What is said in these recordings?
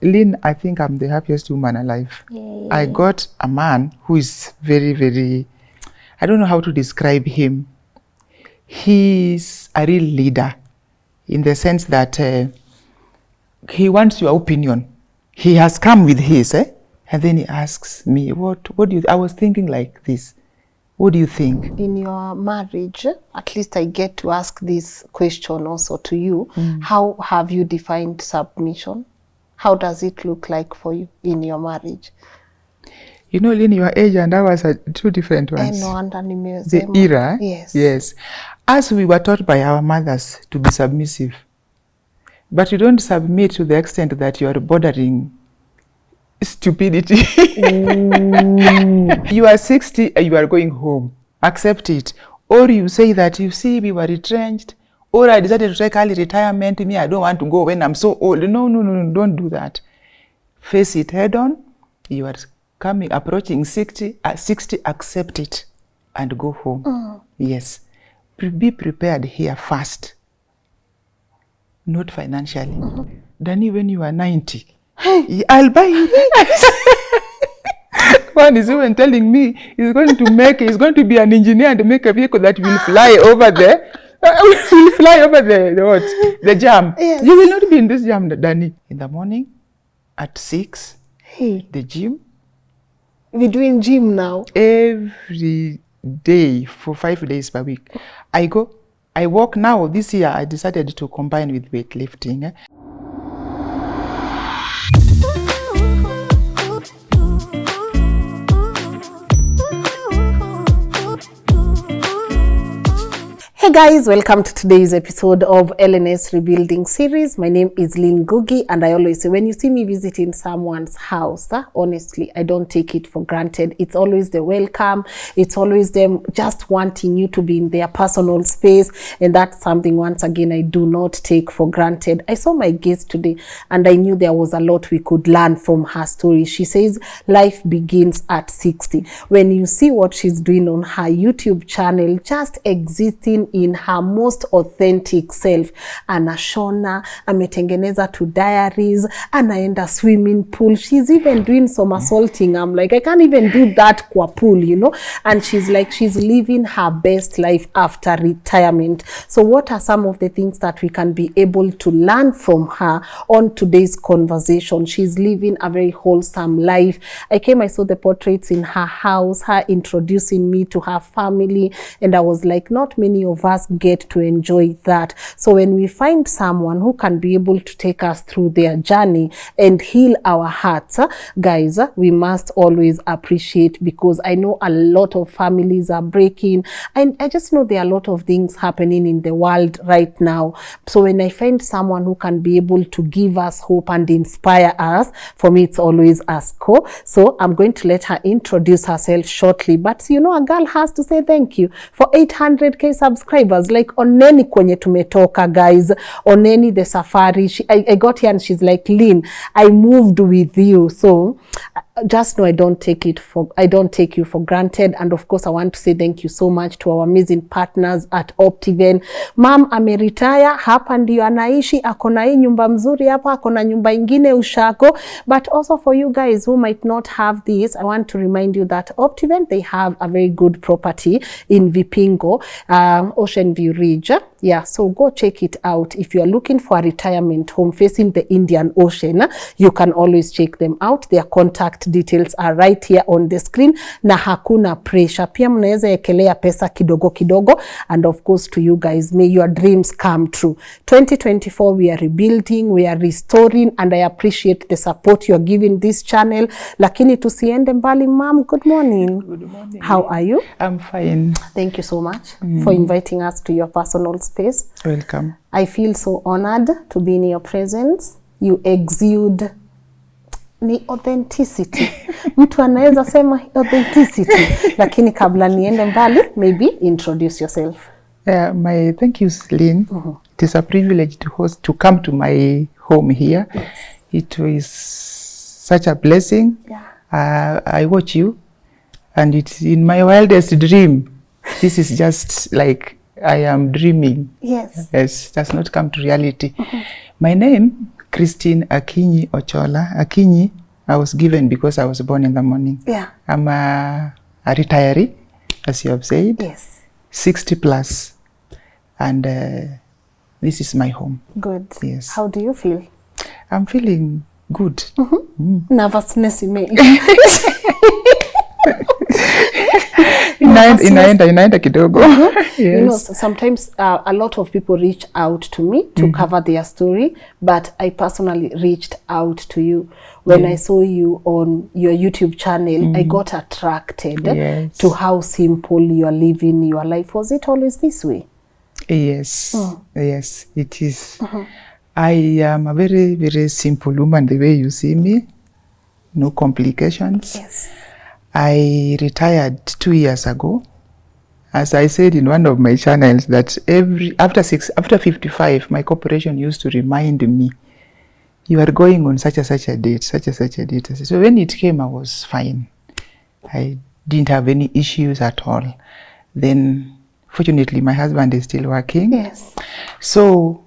Lynn, I think I'm the happiest woman alive. Yay. I got a man who is very, very, I don't know how to describe him. He's a real leader in the sense that he wants your opinion. He has come with his, and then he asks me, what do you, I was thinking like this. What do you think? In your marriage, at least I get to ask this question also to you. How have you defined submission? How does it look like for you in your marriage? You know, Lynn, your age and ours are two different ones. The era, yes. As we were taught by our mothers to be submissive, but you don't submit to the extent that you are bordering stupidity. You are 60 and you are going home. Accept it. Or you say that, you see, we were retrenched, or I decided to take early retirement. Me, I don't want to go when I'm so old. No, don't do that. Face it head on. You are approaching 60, accept it and go home. Yes. Be prepared here first. Not financially. Then when you are 90, I'll buy it. One is even telling me he's going to be an engineer and make a vehicle that will fly over there. Will fly over the jam. Yes. You will not be in this jam, Danny. In the morning, at 6, the gym. We're doing gym now. Every day for 5 days per week. I walk now. This year, I decided to combine with weightlifting. Hey guys, welcome to today's episode of LNS Rebuilding Series. My name is Lynn Ngugi, and I always say when you see me visiting someone's house, honestly, I don't take it for granted. It's always the welcome. It's always them just wanting you to be in their personal space, and that's something, once again, I do not take for granted. I saw my guest today, and I knew there was a lot we could learn from her story. She says life begins at 60. When you see what she's doing on her YouTube channel, just existing in her most authentic self. Anashona, ametengeneza to diaries, anaenda swimming pool. She's even doing some assaulting. I'm like, I can't even do that kwa pool, you know? And she's like, she's living her best life after retirement. So what are some of the things that we can be able to learn from her on today's conversation? She's living a very wholesome life. I saw the portraits in her house, her introducing me to her family, and I was like, not many of us get to enjoy that. So when we find someone who can be able to take us through their journey and heal our hearts, guys, we must always appreciate, because I know a lot of families are breaking, and I just know there are a lot of things happening in the world right now. So when I find someone who can be able to give us hope and inspire us, for me it's always Asko. So I'm going to let her introduce herself shortly, but you know, a girl has to say thank you for 800k subscribers. Like oneni kwenye tumetoka, guys, oneni the safari. I got here and she's like, Lynn, I moved with you. So just know I don't take you for granted. And of course, I want to say thank you so much to our amazing partners at Optiven. Mom ameretire, hapa ndio anaishi, akona hii nyumba mzuri hapa, akona nyumba ingine Ushako. But also for you guys who might not have this, I want to remind you that Optiven, they have a very good property in Vipingo, Ocean View Ridge. Yeah, so go check it out. If you are looking for a retirement home facing the Indian Ocean, you can always check them out. Their contact details are right here on the screen, na hakuna pressure. Pia mnaweza ekelea pesa kidogo kidogo. And of course, to you guys, may your dreams come true. 2024, we are rebuilding, we are restoring, and I appreciate the support you're giving this channel. Lakini tusiende mbali, Mom. Good morning. Good morning. How are you? I'm fine. Thank you so much for inviting us to your personal space. Welcome. I feel so honored to be in your presence. You exude ni authenticity. Mtu anaweza sema authenticity. Lakini kabla niende mbali, maybe introduce yourself. Thank you, Lynn. It is a privilege to come to my home here. Yes. It was such a blessing. Yeah. I watch you, and it's in my wildest dream. This is just like I am dreaming. Yes. Yes, it does not come to reality. My name Christine Akinyi Ochola. Akinyi, I was given because I was born in the morning. Yeah. I'm a retiree, as you have said. Yes. 60 plus. And this is my home. Good. Yes. How do you feel? I'm feeling good. Nervousness, you may. Inaenda kidogo. Yes. You know, sometimes a lot of people reach out to me to cover their story, but I personally reached out to you. When I saw you on your YouTube channel, I got attracted to how simple you are living your life. Was it always this way? Yes. Yes, it is. I am a very, very simple woman the way you see me. No complications. Yes. I retired 2 years ago. As I said in one of my channels, that after 55, my corporation used to remind me, you are going on such a date, such a date. So when it came, I was fine. I didn't have any issues at all. Then, fortunately, my husband is still working. Yes. So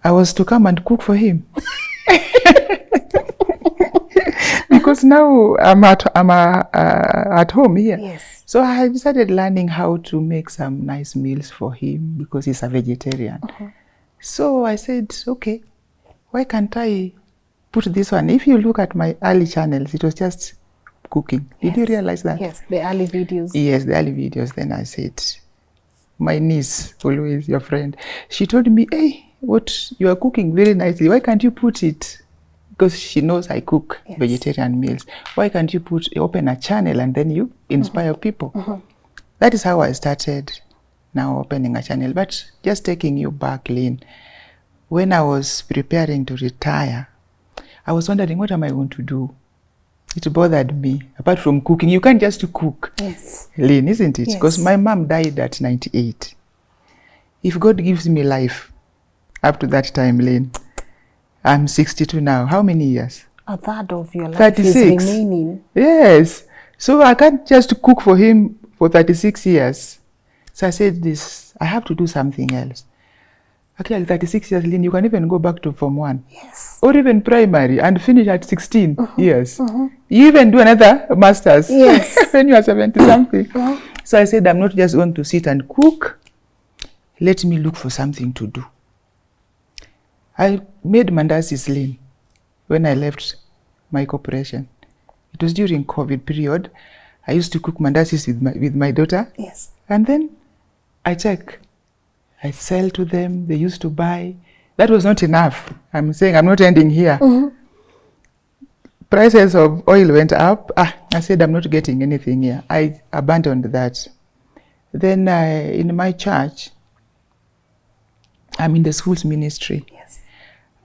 I was to come and cook for him. Because now I'm at home here. Yes. So I started learning how to make some nice meals for him because he's a vegetarian. So I said, okay, why can't I put this one? If you look at my early channels, it was just cooking. Did you realize that? Yes, the early videos. Yes, the early videos. Then I said, my niece, always your friend, she told me, hey, what you are cooking very nicely. Why can't you put it? Because she knows I cook vegetarian meals. Why can't you open a channel and then you inspire people? That is how I started now opening a channel. But just taking you back, Lynn, when I was preparing to retire, I was wondering, what am I going to do? It bothered me. Apart from cooking, you can't just cook, Lynn, isn't it? Because my mom died at 98. If God gives me life up to that time, Lynn, I'm 62 now. How many years? A third of your life 36. is remaining. Yes. So I can't just cook for him for 36 years. So I said this, I have to do something else. Actually, 36 years, Lynn, you can even go back to Form 1. Yes. Or even primary and finish at 16 years. You even do another master's when you are 70-something. So I said, I'm not just going to sit and cook. Let me look for something to do. I made mandasis, Lynn, when I left my corporation. It was during COVID period. I used to cook mandasis with my daughter. Yes. And then I check. I sell to them. They used to buy. That was not enough. I'm saying I'm not ending here. Prices of oil went up. I said I'm not getting anything here. I abandoned that. Then in my church, I'm in the schools ministry. Yes.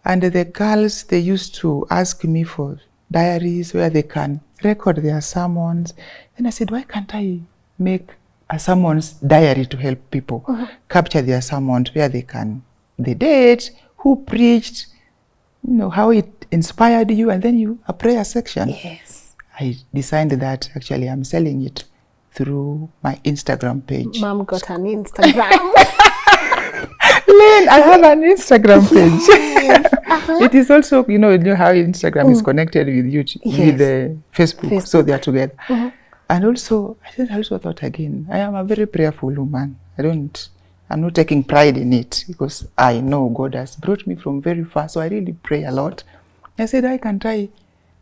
And the girls, they used to ask me for diaries where they can record their sermons. Then I said, why can't I make a sermons diary to help people capture their sermons where they can, the date, who preached, you know, how it inspired you, and then a prayer section. Yes. I designed that. Actually, I'm selling it through my Instagram page. Mom got an Instagram. Lynn, I have an Instagram page. It is also, you know how Instagram is connected with YouTube, with the Facebook, so they are together. And also, I also thought again, I am a very prayerful woman. I'm not taking pride in it because I know God has brought me from very far, so I really pray a lot. I said I can try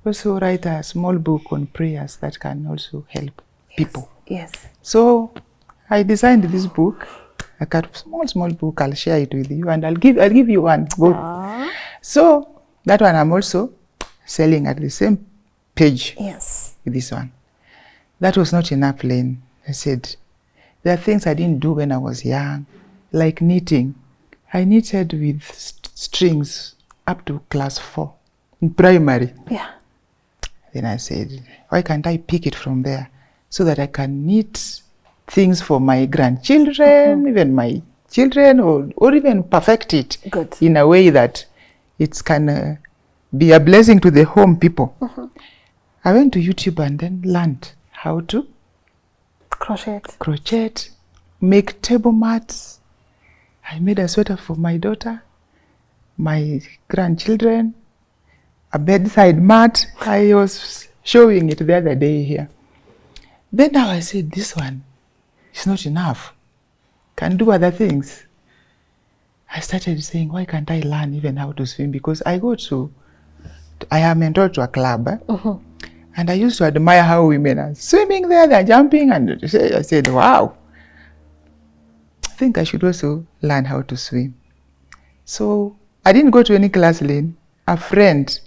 also write a small book on prayers that can also help people. Yes. So I designed this book. I got a small book. I'll share it with you, and I'll give you one book. So that one I'm also selling at the same page. Yes. With this one. That was not enough, Lynn. I said, there are things I didn't do when I was young, like knitting. I knitted with strings up to class 4 in primary. Yeah. Then I said, why can't I pick it from there so that I can knit things for my grandchildren, even my children, or even perfect it in a way that it can be a blessing to the home people. I went to YouTube and then learned how to crochet, make table mats. I made a sweater for my daughter, my grandchildren, a bedside mat. I was showing it the other day here. Then now I said, this one is not enough. Can do other things. I started saying, why can't I learn even how to swim? Because I am enrolled to a club. And I used to admire how women are swimming there, they're jumping. And I said, wow, I think I should also learn how to swim. So I didn't go to any class, Lynn. A friend,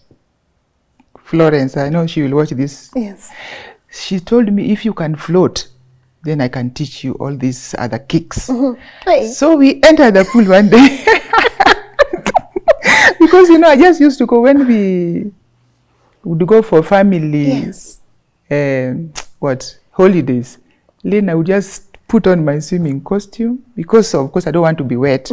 Florence, I know she will watch this. Yes. She told me, if you can float, then I can teach you all these other kicks. Hey. So we entered the pool one day. Because, I just used to go when we would go for family, holidays. Lynn, I would just put on my swimming costume because, of course, I don't want to be wet.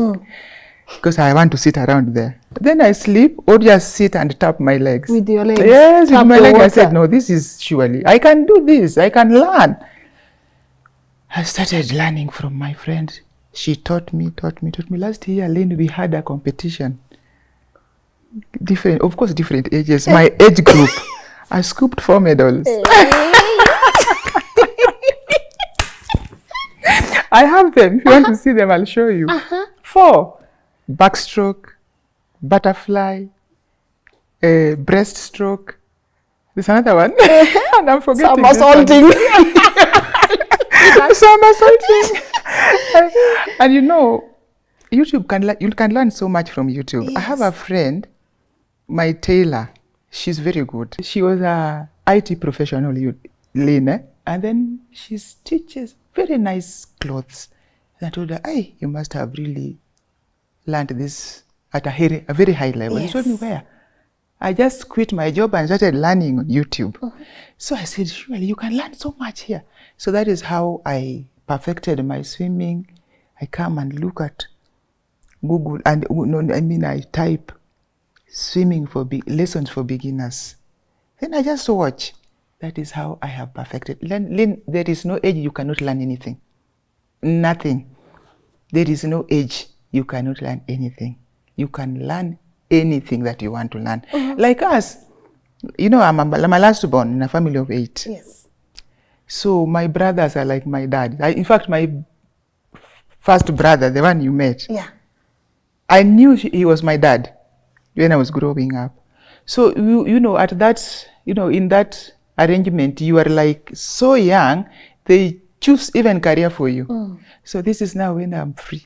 Because I want to sit around there. Then I sleep or just sit and tap my legs. With your legs? Yes, tap with my legs. water. I said, no, this is surely, I can do this. I can learn. I started learning from my friend. She taught me. Last year, Lynn, we had a competition. Of course, different ages. My age group, I scooped 4 medals. I have them. If you want to see them, I'll show you. 4. Backstroke, butterfly, breaststroke. There's another one. And I'm forgetting. Somersaulting. Somersaulting. And YouTube you can learn so much from YouTube. Yes. I have a friend, my tailor. She's very good. She was a IT professional, Lynn, and then she stitches very nice clothes. And I told her, hey, you must have really learned this at a very high level. Yes. She told me, where? I just quit my job and started learning on YouTube. So I said, surely you can learn so much here. So that is how I perfected my swimming. I come and look at Google, and I type swimming lessons for beginners. Then I just watch. That is how I have perfected. Lynn, there is no age you cannot learn anything. Nothing. There is no age you cannot learn anything. You can learn anything that you want to learn. Like us, I'm a last born in a family of 8. Yes. So my brothers are like my dad. In fact, my first brother, the one you met, I knew he was my dad when I was growing up. So, at that, in that arrangement, you are like so young, they choose even career for you. So this is now when I'm free.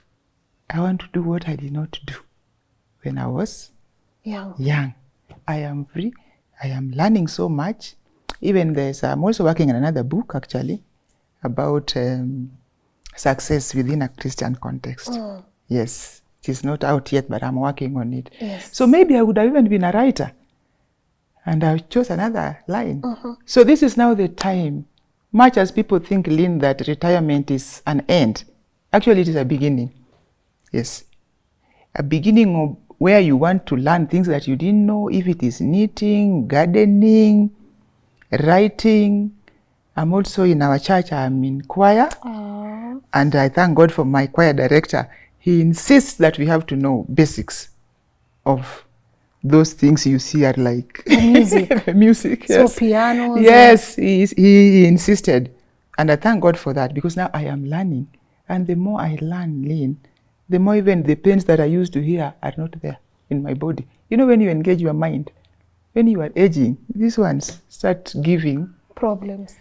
I want to do what I did not do when I was young. I am free. I am learning so much. Even I'm also working on another book, actually, about success within a Christian context. Yes, it is not out yet, but I'm working on it. Yes. So maybe I would have even been a writer. And I chose another line. So this is now the time. Much as people think, Lynn, that retirement is an end, actually it is a beginning. Yes. A beginning of where you want to learn things that you didn't know, if it is knitting, gardening, writing. I'm also in our church, I'm in choir. And I thank God for my choir director. He insists that we have to know basics of those things you see are like music. Music, yes. So pianos. Yes, he insisted. And I thank God for that, because now I am learning. And the more I learn, Lynn, the more even the pains that I used to hear are not there in my body. When you engage your mind, when you are aging, these ones start giving problems.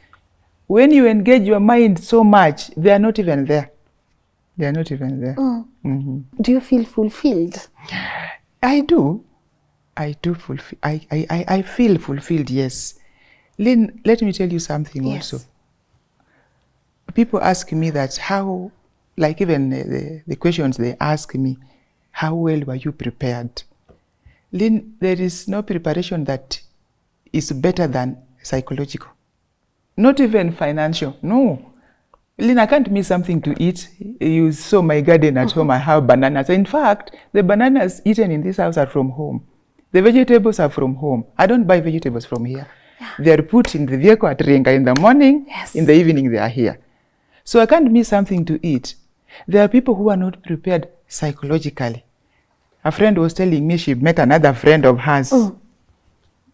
When you engage your mind so much, they are not even there. They are not even there. Do you feel fulfilled? I do. I feel fulfilled, yes. Lynn, let me tell you something also. People ask me that how, like even the questions they ask me, how well were you prepared? Lynn, there is no preparation that is better than psychological. Not even financial, no. Lynn, I can't miss something to eat. You saw my garden at home, I have bananas. In fact, the bananas eaten in this house are from home. The vegetables are from home. I don't buy vegetables from here. They are put in the vehicle at Renga in the morning, in the evening they are here. So I can't miss something to eat. There are people who are not prepared psychologically. A friend was telling me she met another friend of hers.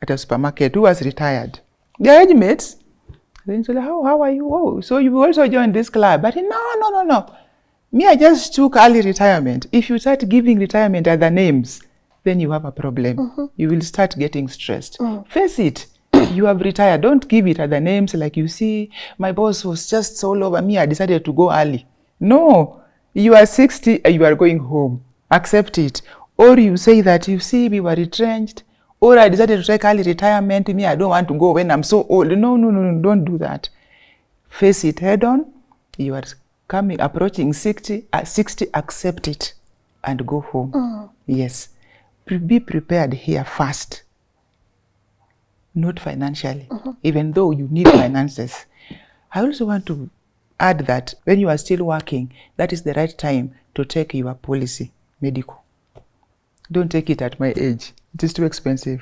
at a supermarket who was retired. Their age mates. Then so how are you? Oh, so you also joined this club? But no. Me, I just took early retirement. If you start giving retirement other names, then you have a problem. You will start getting stressed. Face it. You have retired. Don't give it other names like you see, my boss was just all over me. I decided to go early. No. You are 60, you are going home. Accept it. Or you say that, you see, we were retrenched. Or I decided to take early retirement. Me, I don't want to go when I'm so old. No, don't do that. Face it head on. You are approaching 60, accept it and go home. Yes. Be prepared here first. Not financially, even though you need finances. I also want to add that when you are still working, that is the right time to take your policy, medical. Don't take it at my age. It is too expensive.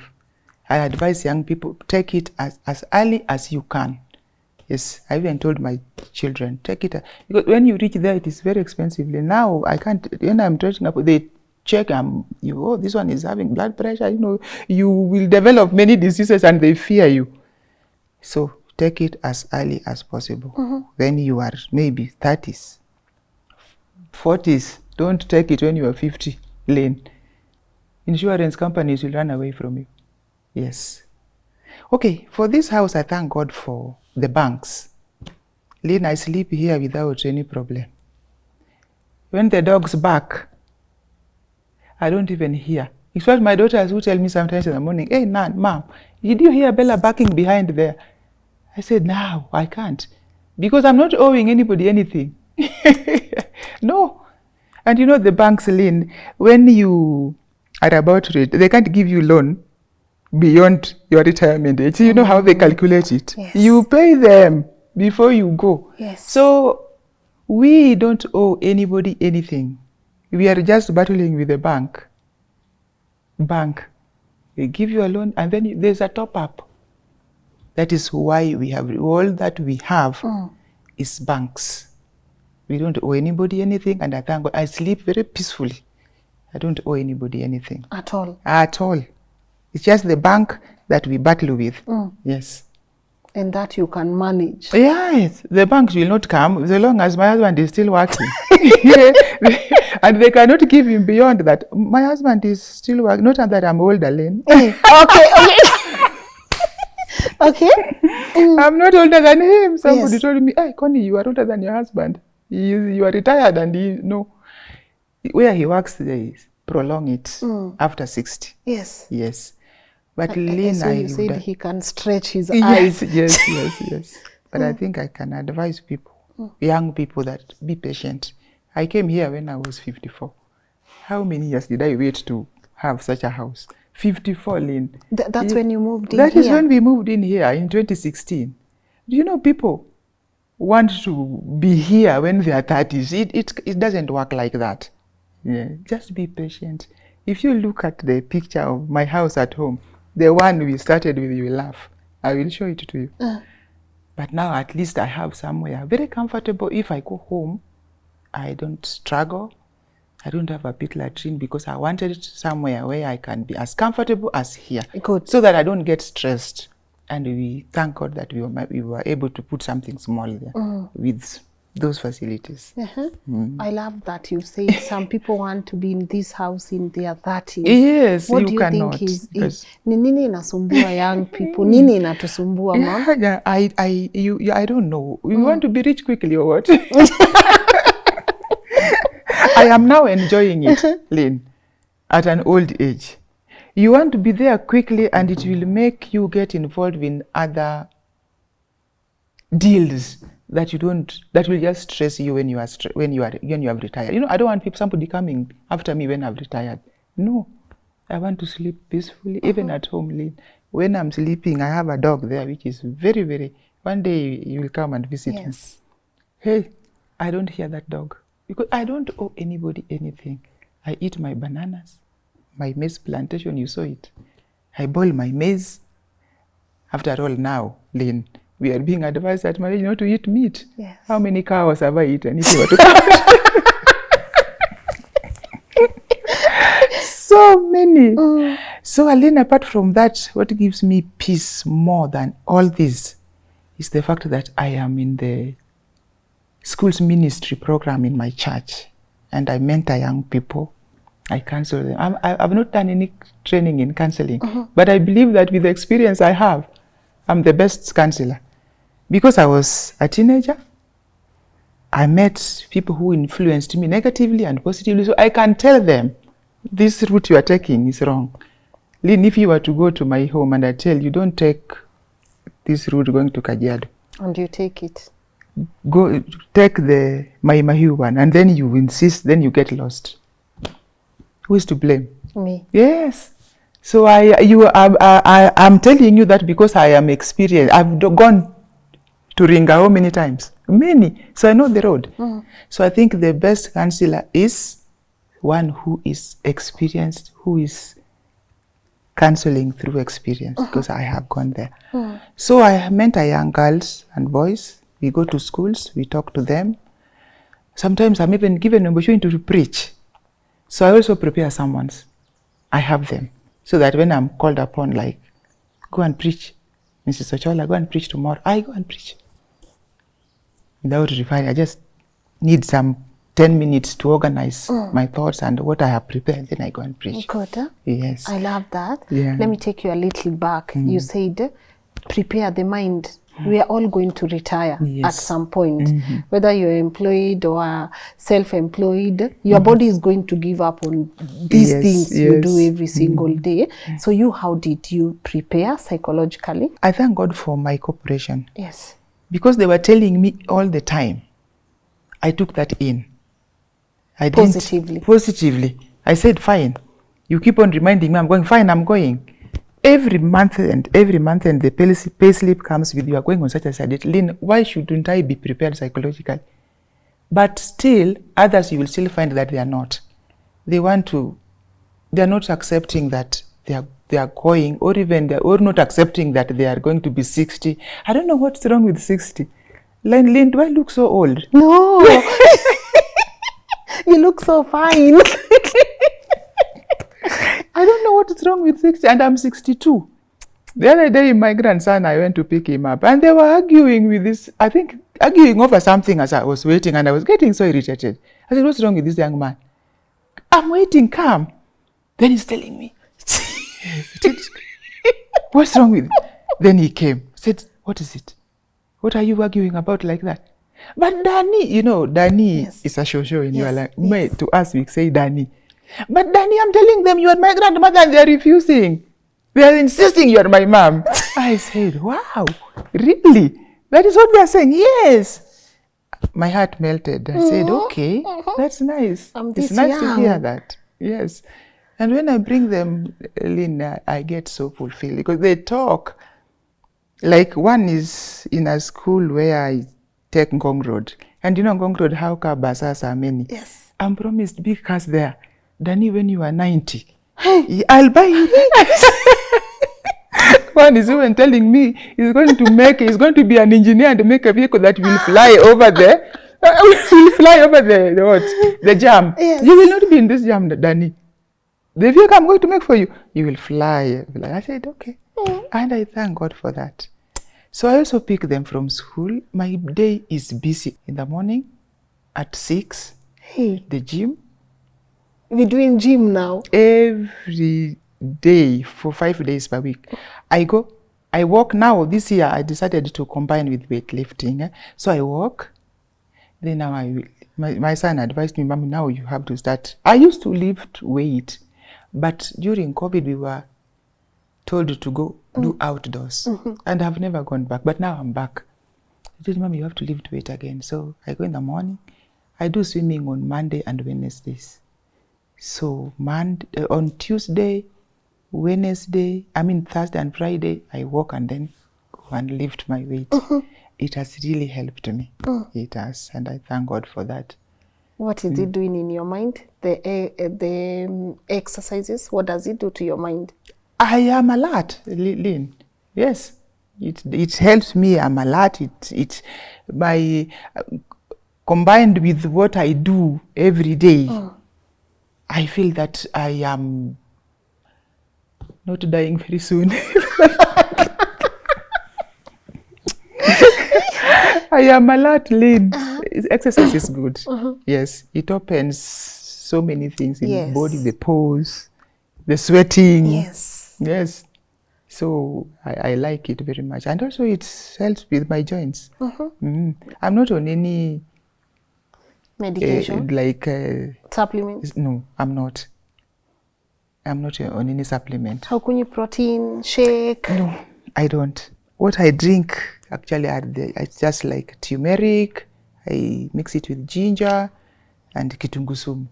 I advise young people, take it as early as you can. Yes, I even told my children, take it. Because when you reach there, it is very expensive. Now, I can't, when I'm tracing up, they check, this one is having blood pressure, you will develop many diseases and they fear you. So take it as early as possible. When you are maybe 30s, 40s, don't take it when you are 50, Lynn. Insurance companies will run away from you. Yes. Okay, for this house, I thank God for the banks. Lynn, I sleep here without any problem. When the dogs bark, I don't even hear. It's what my daughters will tell me sometimes in the morning, hey, Mom, did you hear Bella barking behind there? I said, no, I can't. Because I'm not owing anybody anything. No. And the banks, Lynn, when you are about to, they can't give you loan beyond your retirement age. You know how they calculate it. Yes. You pay them before you go. Yes. So we don't owe anybody anything. We are just battling with the bank. They give you a loan and then there's a top up. That is why we have all that we have is banks. We don't owe anybody anything, and I thank God. I sleep very peacefully. I don't owe anybody anything. At all? At all. It's just the bank that we battle with. Yes. And that you can manage. Yes. The banks will not come so long as my husband is still working. And they cannot give him beyond that. My husband is still working. Not that I'm older, Lynn. Okay. I'm not older than him. Somebody told me, hey, Connie, you are older than your husband. You are retired and where he works today, prolong it after 60. Yes. Yes. But Lynn, so you said he can stretch his eyes. Yes. But I think I can advise people, young people, that be patient. I came here when I was 54. How many years did I wait to have such a house? 54, Lynn. That's when you moved in That here? is when we moved in here in 2016. Do you know people want to be here when they are 30s? It doesn't work like that. Yeah, just be patient. If you look at the picture of my house at home, the one we started with, you will laugh. I will show it to you. But now at least I have somewhere very comfortable. If I go home, I don't struggle. I don't have a pit latrine because I wanted somewhere where I can be as comfortable as here. Good. So that I don't get stressed. And we thank God that we were able to put something small there with those facilities. I love that you say some people want to be in this house in their 30s. Yes, what you do you cannot. think is ni nini inasumbua young people? Nini inatusumbua, Mom? Yeah, I don't know. You want to be rich quickly or what? I am now enjoying it, Lynn, at an old age. You want to be there quickly and it will make you get involved in other deals that will just stress you when you have retired. I don't want somebody coming after me when I've retired. No, I want to sleep peacefully, even at home, Lynn. When I'm sleeping, I have a dog there, which is very, very, one day you will come and visit me. Hey, I don't hear that dog because I don't owe anybody anything. I eat my bananas, my maize plantation, you saw it. I boil my maize. After all now, Lynn, we are being advised at marriage not to eat meat. Yes. How many cows have I eaten if you were to count? So many. So Aline, apart from that, what gives me peace more than all this is the fact that I am in the schools ministry program in my church, and I mentor young people. I counsel them. I've not done any training in counseling, but I believe that with the experience I have, I'm the best counselor. Because I was a teenager, I met people who influenced me negatively and positively, so I can tell them, this route you are taking is wrong. Lynn, if you were to go to my home and I tell you, don't take this route going to Kajiado. And you take it. Go take the Mahiu one, and then you insist, then you get lost. Who is to blame? Me. Yes. So I'm telling you that because I am experienced. I've gone to Ringa how many times? Many. So I know the road. So I think the best counselor is one who is experienced, who is counseling through experience, because I have gone there. So I mentor young girls and boys. We go to schools, we talk to them. Sometimes I'm even given an opportunity to preach. So I also prepare sermons. I have them. So that when I'm called upon, like, go and preach, Mrs. Ochola, go and preach tomorrow, I go and preach. Without refining, I just need some 10 minutes to organize my thoughts and what I have prepared, then I go and preach. Good. Huh? Yes. I love that. Yeah. Let me take you a little back. You said, prepare the mind. We are all going to retire at some point. Whether you're employed or self-employed, your body is going to give up on these things you do every single day. So how did you prepare psychologically? I thank God for my corporation. Yes. Because they were telling me all the time. I took that in. I Positively. Positively. I said, fine. You keep on reminding me, I'm going, fine, I'm going. Every month and the pay slip comes with, you are going on such a date. Lynn, why shouldn't I be prepared psychologically? But still, others you will still find that they are not. They are not accepting that they are going, or not accepting that they are going to be 60. I don't know what's wrong with 60. Lynn, do I look so old? No. You look so fine. I don't know what is wrong with 60, and I'm 62. The other day, my grandson, I went to pick him up, and they were arguing with this, I think, arguing over something as I was waiting, and I was getting so irritated. I said, what's wrong with this young man? I'm waiting, come. Then he's telling me, what's wrong with it? Then he came, said, what is it? What are you arguing about like that? But Danny, Danny is a show in your life. To us, we say Danny. But Danny, I'm telling them you are my grandmother and they're refusing. They are insisting you are my mom. I said, wow, really? That is what they are saying? Yes. My heart melted. I said, okay, that's nice. It's nice to hear that. Yes. And when I bring them, Lynn, I get so fulfilled because they talk. Like one is in a school where I take Ngong Road. And Ngong Road, how car buses are many. Yes. I'm promised big cars there. Danny, when you are 90, I'll buy you. One is even telling me he's going to be an engineer and make a vehicle that will fly over there. Will fly over the jam. Yes. You will not be in this jam, Danny. The vehicle I'm going to make for you, you will fly. I said, okay. And I thank God for that. So I also pick them from school. My day is busy in the morning at 6, the gym. We're doing gym now. Every day for 5 days per week. I walk now. This year I decided to combine with weightlifting. So I walk. Then now my son advised me, Mommy, now you have to start. I used to lift weight, but during COVID we were told to go do outdoors. And I've never gone back, but now I'm back. I told Mommy, you have to lift weight again. So I go in the morning. I do swimming on Monday and Wednesdays. So on Tuesday, Thursday and Friday, I walk and then go and lift my weight. It has really helped me. It has, and I thank God for that. What is it doing in your mind? The exercises, what does it do to your mind? I am alert, Lynn. Yes, it helps me. I'm alert. Combined with what I do every day. I feel that I am not dying very soon. I am alert, Lynn. Exercise is good. Yes, it opens so many things in the body, the pores, the sweating. Yes. So I like it very much. And also it helps with my joints. I'm not on any medication, supplements. No, I'm not. I'm not on any supplement. How can you protein shake? No, I don't. What I drink actually it's just like turmeric. I mix it with ginger and kitunguu sumu.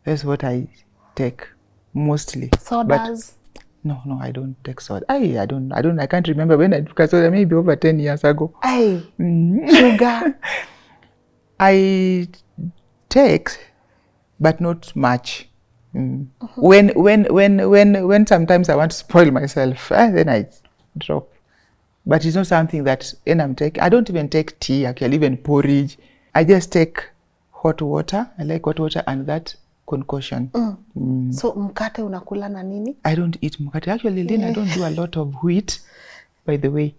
That's what I take mostly. Sodas? No, I don't take soda. I can't remember when I took a soda, maybe over 10 years ago. Sugar? I take, but not much. When sometimes I want to spoil myself, then I drop. But it's not something that when I'm taking, I don't even take tea, actually, even porridge. I just take hot water. I like hot water and that concoction. So mkate unakula na nini? I don't eat mkate. Actually, Lynn, I don't do a lot of wheat, by the way.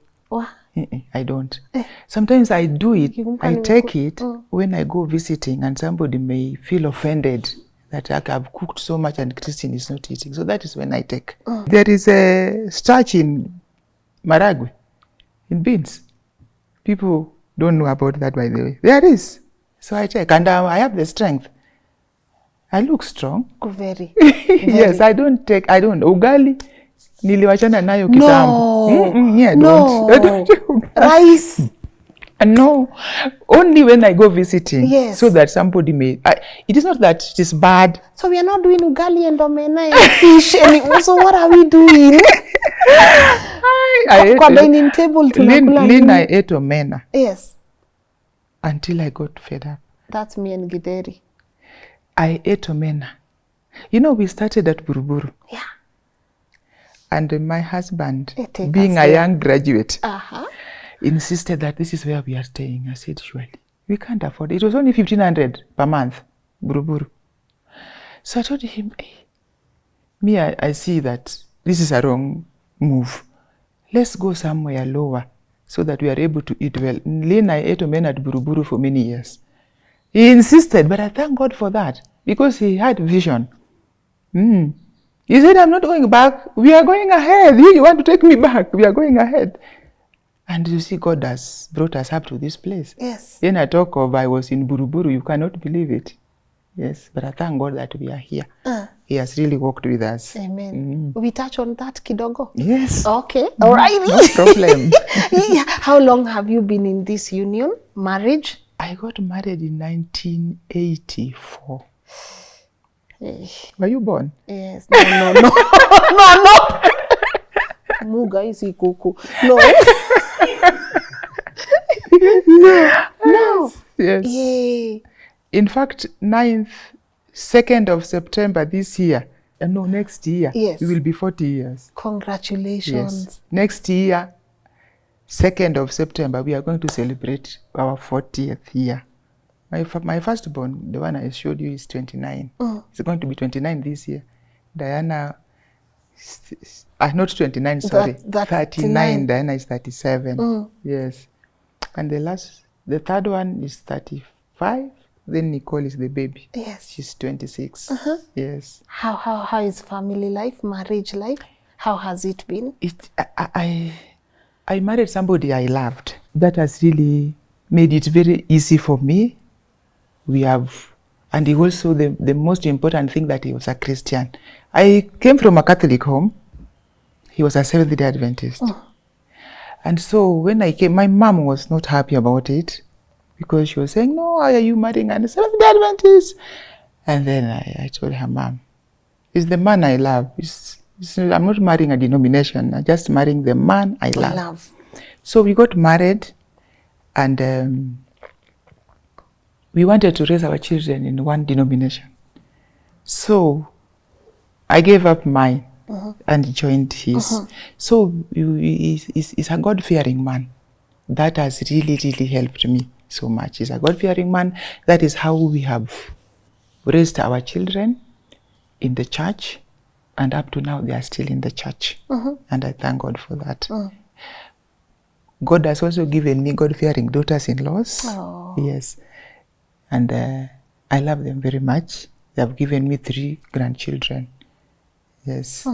I don't. Sometimes I do it. I take it when I go visiting and somebody may feel offended that I've cooked so much and Christine is not eating. So that is when I take. There is a starch in maragwe, in beans. People don't know about that, by the way. There is. So I take. And I have the strength. I look strong. Very. Yes, I don't. Ugali, niliwachana nayo kitambo. I don't. Rice? No. Only when I go visiting. So that somebody may... it is not that it is bad. So we are not doing ugali and omena and fish anymore. So what are we doing? Kwa dining table tunakula. Lynn, I ate omena. Yes. Until I got fed up. That's me and Gideri. I ate omena. You know, we started at Buruburu. Yeah. And my husband, being a young graduate, insisted that this is where we are staying. I said, surely, we can't afford it. It was only 1,500 per month, Buruburu. So I told him, hey, I see that this is a wrong move. Let's go somewhere lower so that we are able to eat well. Lynn, I ate omena at Buruburu for many years. He insisted, but I thank God for that because he had vision. He said, I'm not going back. We are going ahead. You want to take me back? We are going ahead. And you see, God has brought us up to this place. Yes. Then I talk of I was in Buruburu. You cannot believe it. Yes, but I thank God that we are here. He has really walked with us. Amen. We touch on that kidogo? Yes. Okay. All right. No problem. How long have you been in this union, marriage? I got married in 1984. Were you born? Yes. No. Muga isi kuku. No. No. Yes. Yay. In fact, 2nd of September this year, next year, we will be 40 years. Congratulations. Yes. Next year, 2nd of September, we are going to celebrate our 40th year. My firstborn, the one I showed you, is 29. It's going to be 29 this year. Diana, not 29, sorry. 39. Diana is 37. Yes. And the third one is 35. Then Nicole is the baby. Yes. She's 26. Yes. How is family life, marriage life? How has it been? I married somebody I loved. That has really made it very easy for me. And also the most important thing, that he was a Christian. I came from a Catholic home. He was a Seventh-day Adventist. And so when I came, my mom was not happy about it because she was saying, no, why are you marrying a Seventh-day Adventist? And then I told her, Mom, it's the man I love. I'm not marrying a denomination. I'm just marrying the man I love. So we got married, and we wanted to raise our children in one denomination. So I gave up mine and joined his. So he's a God-fearing man. That has really, really helped me so much. He's a God-fearing man. That is how we have raised our children in the church. And up to now, they are still in the church. And I thank God for that. God has also given me God-fearing daughters-in-laws. Oh. Yes. And I love them very much. They have given me 3 grandchildren. Yes.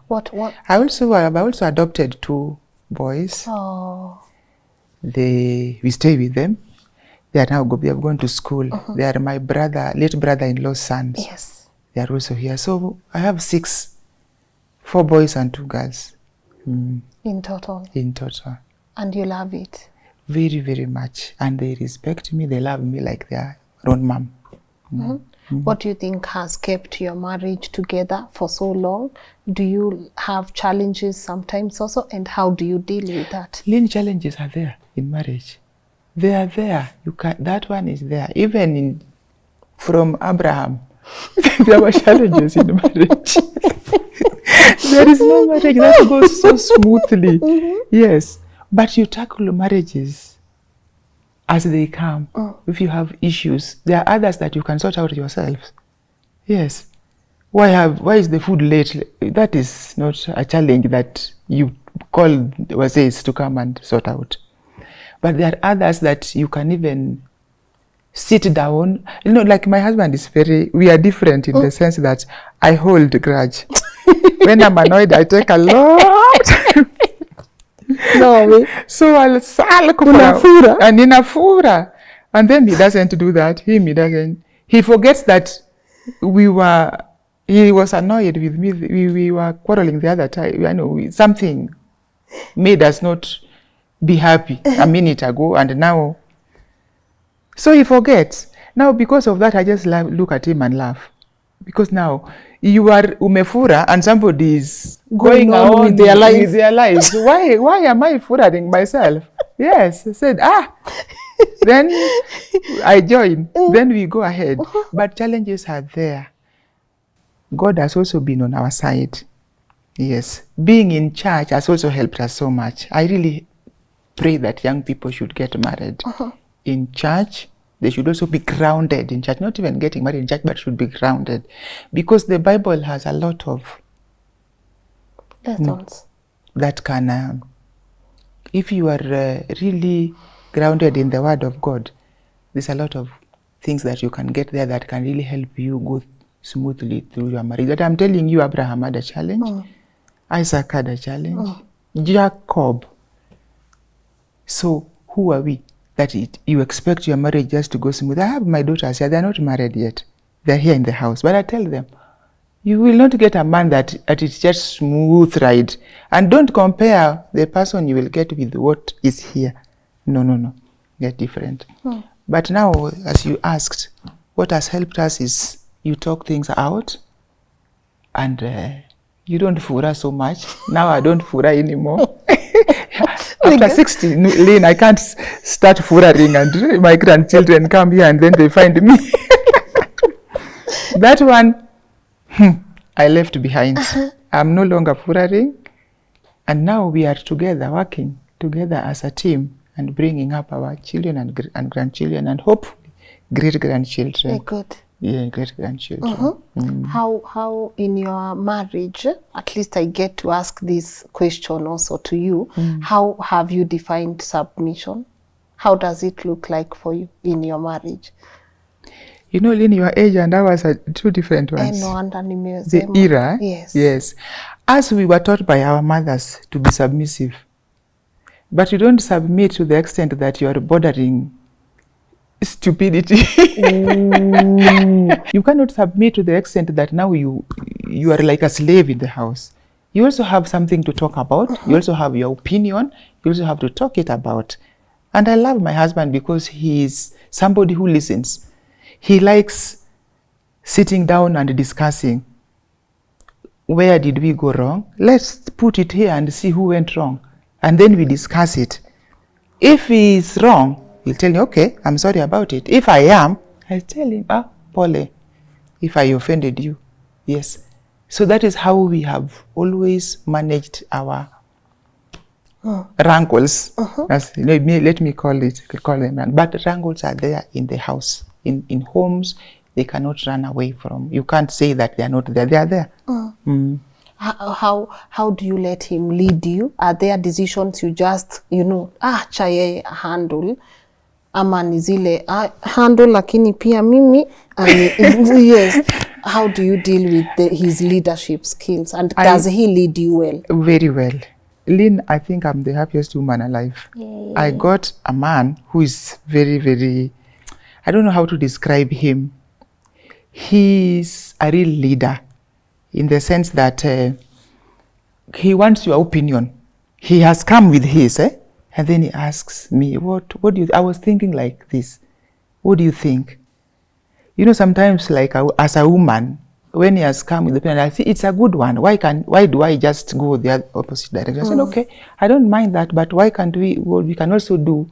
What? I've also adopted 2 boys. Oh. We stay with them. They have gone to school. They are my late brother-in-law's sons. Yes. They are also here. So I have 6, 4 boys and 2 girls. In total. In total. And you love it? Very, very much. And they respect me. They love me like their own mom. What do you think has kept your marriage together for so long? Do you have challenges sometimes also? And how do you deal with that? Lynn, challenges are there in marriage. They are there. That one is there. Even from Abraham, there were challenges in marriage. There is no marriage that goes so smoothly. Yes. But you tackle marriages as they come. If you have issues, there are others that you can sort out yourselves. Yes. Why is the food late? That is not a challenge that you call Wazeis to come and sort out. But there are others that you can even sit down. You know, like my husband is we are different in the sense that I hold a grudge. When I'm annoyed, I take a lot. No. So I'll salk and in a fura. And then he doesn't do that. He doesn't. He forgets that he was annoyed with me. We were quarreling the other time. I know something made us not be happy a minute ago, and now. So he forgets. Now because of that, I just look at him and laugh. Because now you are umefura and somebody is going on with their lives. Why am I furating myself? Yes, I said, then I join. Then we go ahead. But challenges are there. God has also been on our side. Yes. Being in church has also helped us so much. I really pray that young people should get married in church. They should also be grounded in church. Not even getting married in church, but should be grounded. Because the Bible has a lot of lessons that can, if you are really grounded in the Word of God, there's a lot of things that you can get there that can really help you go smoothly through your marriage. But I'm telling you, Abraham had a challenge. Isaac had a challenge. Jacob. So who are we that you expect your marriage just to go smooth? I have my daughters here. They're not married yet. They're here in the house. But I tell them, you will not get a man that it's just smooth ride. And don't compare the person you will get with what is here. No. They're different. But now, as you asked, what has helped us is you talk things out and you don't fura so much. Now I don't fura anymore. After 60, Lynn, I can't start furaring and my grandchildren come here and then they find me. That one, I left behind. I'm no longer furaring. And now we are together, working together as a team and bringing up our children and grandchildren and hopefully great-grandchildren. Very good. Yeah, great-grandchildren. How in your marriage, at least I get to ask this question also to you, how have you defined submission? How does it look like for you in your marriage? You know, Lynn, your age and ours are 2 different ones. The era. Yes. As we were taught by our mothers to be submissive, but you don't submit to the extent that you are bordering stupidity. You cannot submit to the extent that now you are like a slave in the house. You also have something to talk about. You also have your opinion. You also have to talk it about. And I love my husband because he is somebody who listens. He likes sitting down and discussing. Where did we go wrong? Let's put it here and see who went wrong. And then we discuss it. If he is wrong, he'll tell me, okay, I'm sorry about it. If I am, I tell him, Pole, if I offended you. Yes. So that is how we have always managed our wrangles. Let me call them. But wrangles are there in the house. In homes, they cannot run away from. You can't say that they are not there. They are there. How do you let him lead you? Are there decisions you just, chaye handle? Ama ni zile handle lakini pia mimi yes. How do you deal with his leadership skills, and does he lead you well? Very well. Lynn, I think I'm the happiest woman alive. Yeah. I got a man who is very, very, I don't know how to describe him. He's a real leader in the sense that he wants your opinion. He has come with his, and then he asks me, what do you, I was thinking like this. What do you think? Sometimes like as a woman, when he has come with the opinion, I see it's a good one. Why do I just go the opposite direction? I said, okay, I don't mind that, but why can't we can also do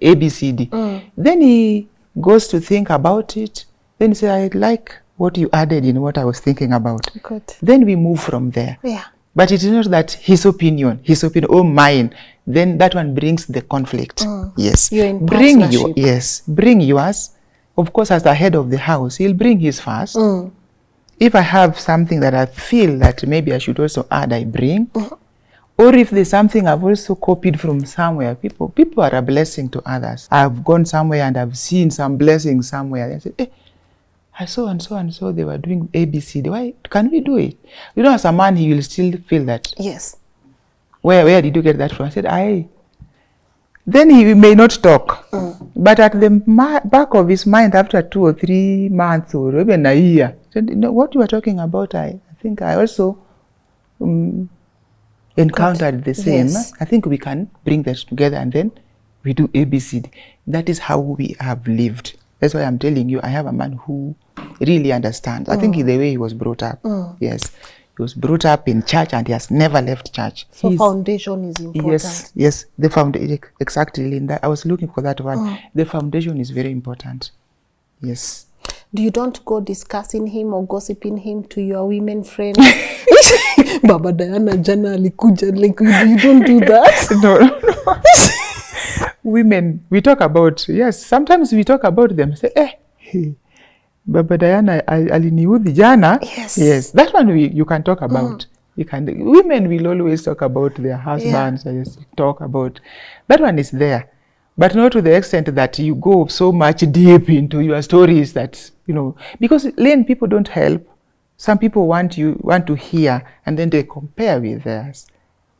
A, B, C, D. Then he goes to think about it. Then he said, I like what you added in what I was thinking about. Good. Then we move from there. Yeah. But it is not that his opinion, oh, mine. Then that one brings the conflict. Yes. You're in partnership. Bring yours. Of course, as the head of the house, he'll bring his first. If I have something that I feel that maybe I should also add, I bring. Or if there's something I've also copied from somewhere, people are a blessing to others. I've gone somewhere and I've seen some blessings somewhere. I said, hey, I saw and so they were doing ABCD. Why can we do it? As a man, he will still feel that. Yes. Where did you get that from? I said, Then he may not talk. But at the back of his mind, after 2 or 3 months or even a year, said, what you are talking about, I think I also encountered the same. Yes. I think we can bring that together and then we do ABCD. That is how we have lived. That's why I'm telling you, I have a man who really understands. I think the way he was brought up. Yes. He was brought up in church and he has never left church. So foundation is important. Yes. The foundation, exactly, Linda. I was looking for that one. The foundation is very important. Yes. You don't go discussing him or gossiping him to your women friends? Baba Diana jana alikuja, like you don't do that? No. Women, we talk about, yes, sometimes we talk about them. Say, Baba Diana aliniudhi jana. Yes, that one you can talk about. Women will always talk about their husbands. Yes, talk about that one is there, but not to the extent that you go so much deep into your stories that because Lynn, people don't help. Some people want to hear and then they compare with theirs.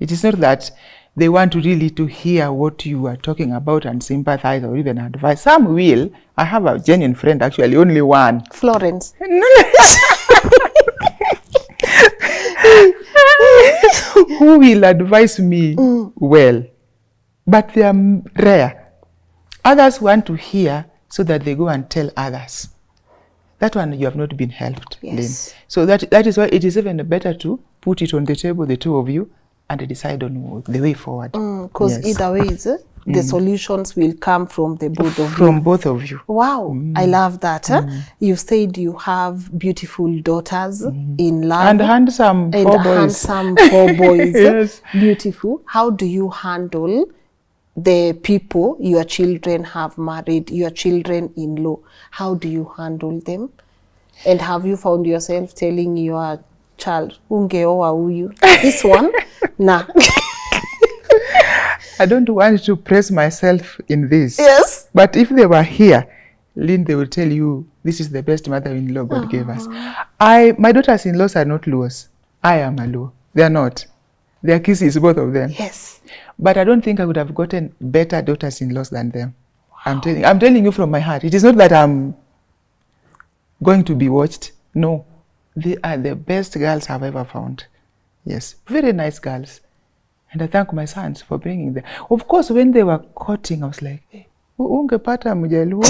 It is not that they want to really to hear what you are talking about and sympathize or even advise. Some will. I have a genuine friend, actually, only one. Florence. Who will advise me well. But they are rare. Others want to hear so that they go and tell others. That one you have not been helped, Yes. Lynn. So that is why it is even better to put it on the table, the two of you, and decide on the way forward. Because either way, the solutions will come from the both of you. From both of you. Wow, I love that. You said you have beautiful daughters in love. And handsome 4 boys. Handsome 4 boys. Yes. Beautiful. How do you handle the people your children have married, your children-in-law? How do you handle them? And have you found yourself telling your child, ungeoa uyu, this one? Nah. I don't want to praise myself in this. Yes. But if they were here, Lynn, they will tell you, this is the best mother-in-law God gave us. My daughters-in-laws are not Luos. I am a Luo. They are not. They are kisses, both of them. Yes. But I don't think I would have gotten better daughters-in-laws than them. Wow. I'm telling you from my heart. It is not that I'm going to be watched. No. They are the best girls I've ever found. Yes. Very nice girls. And I thank my sons for bringing them. Of course, when they were courting, I was like, hey, ungepata mjaluo.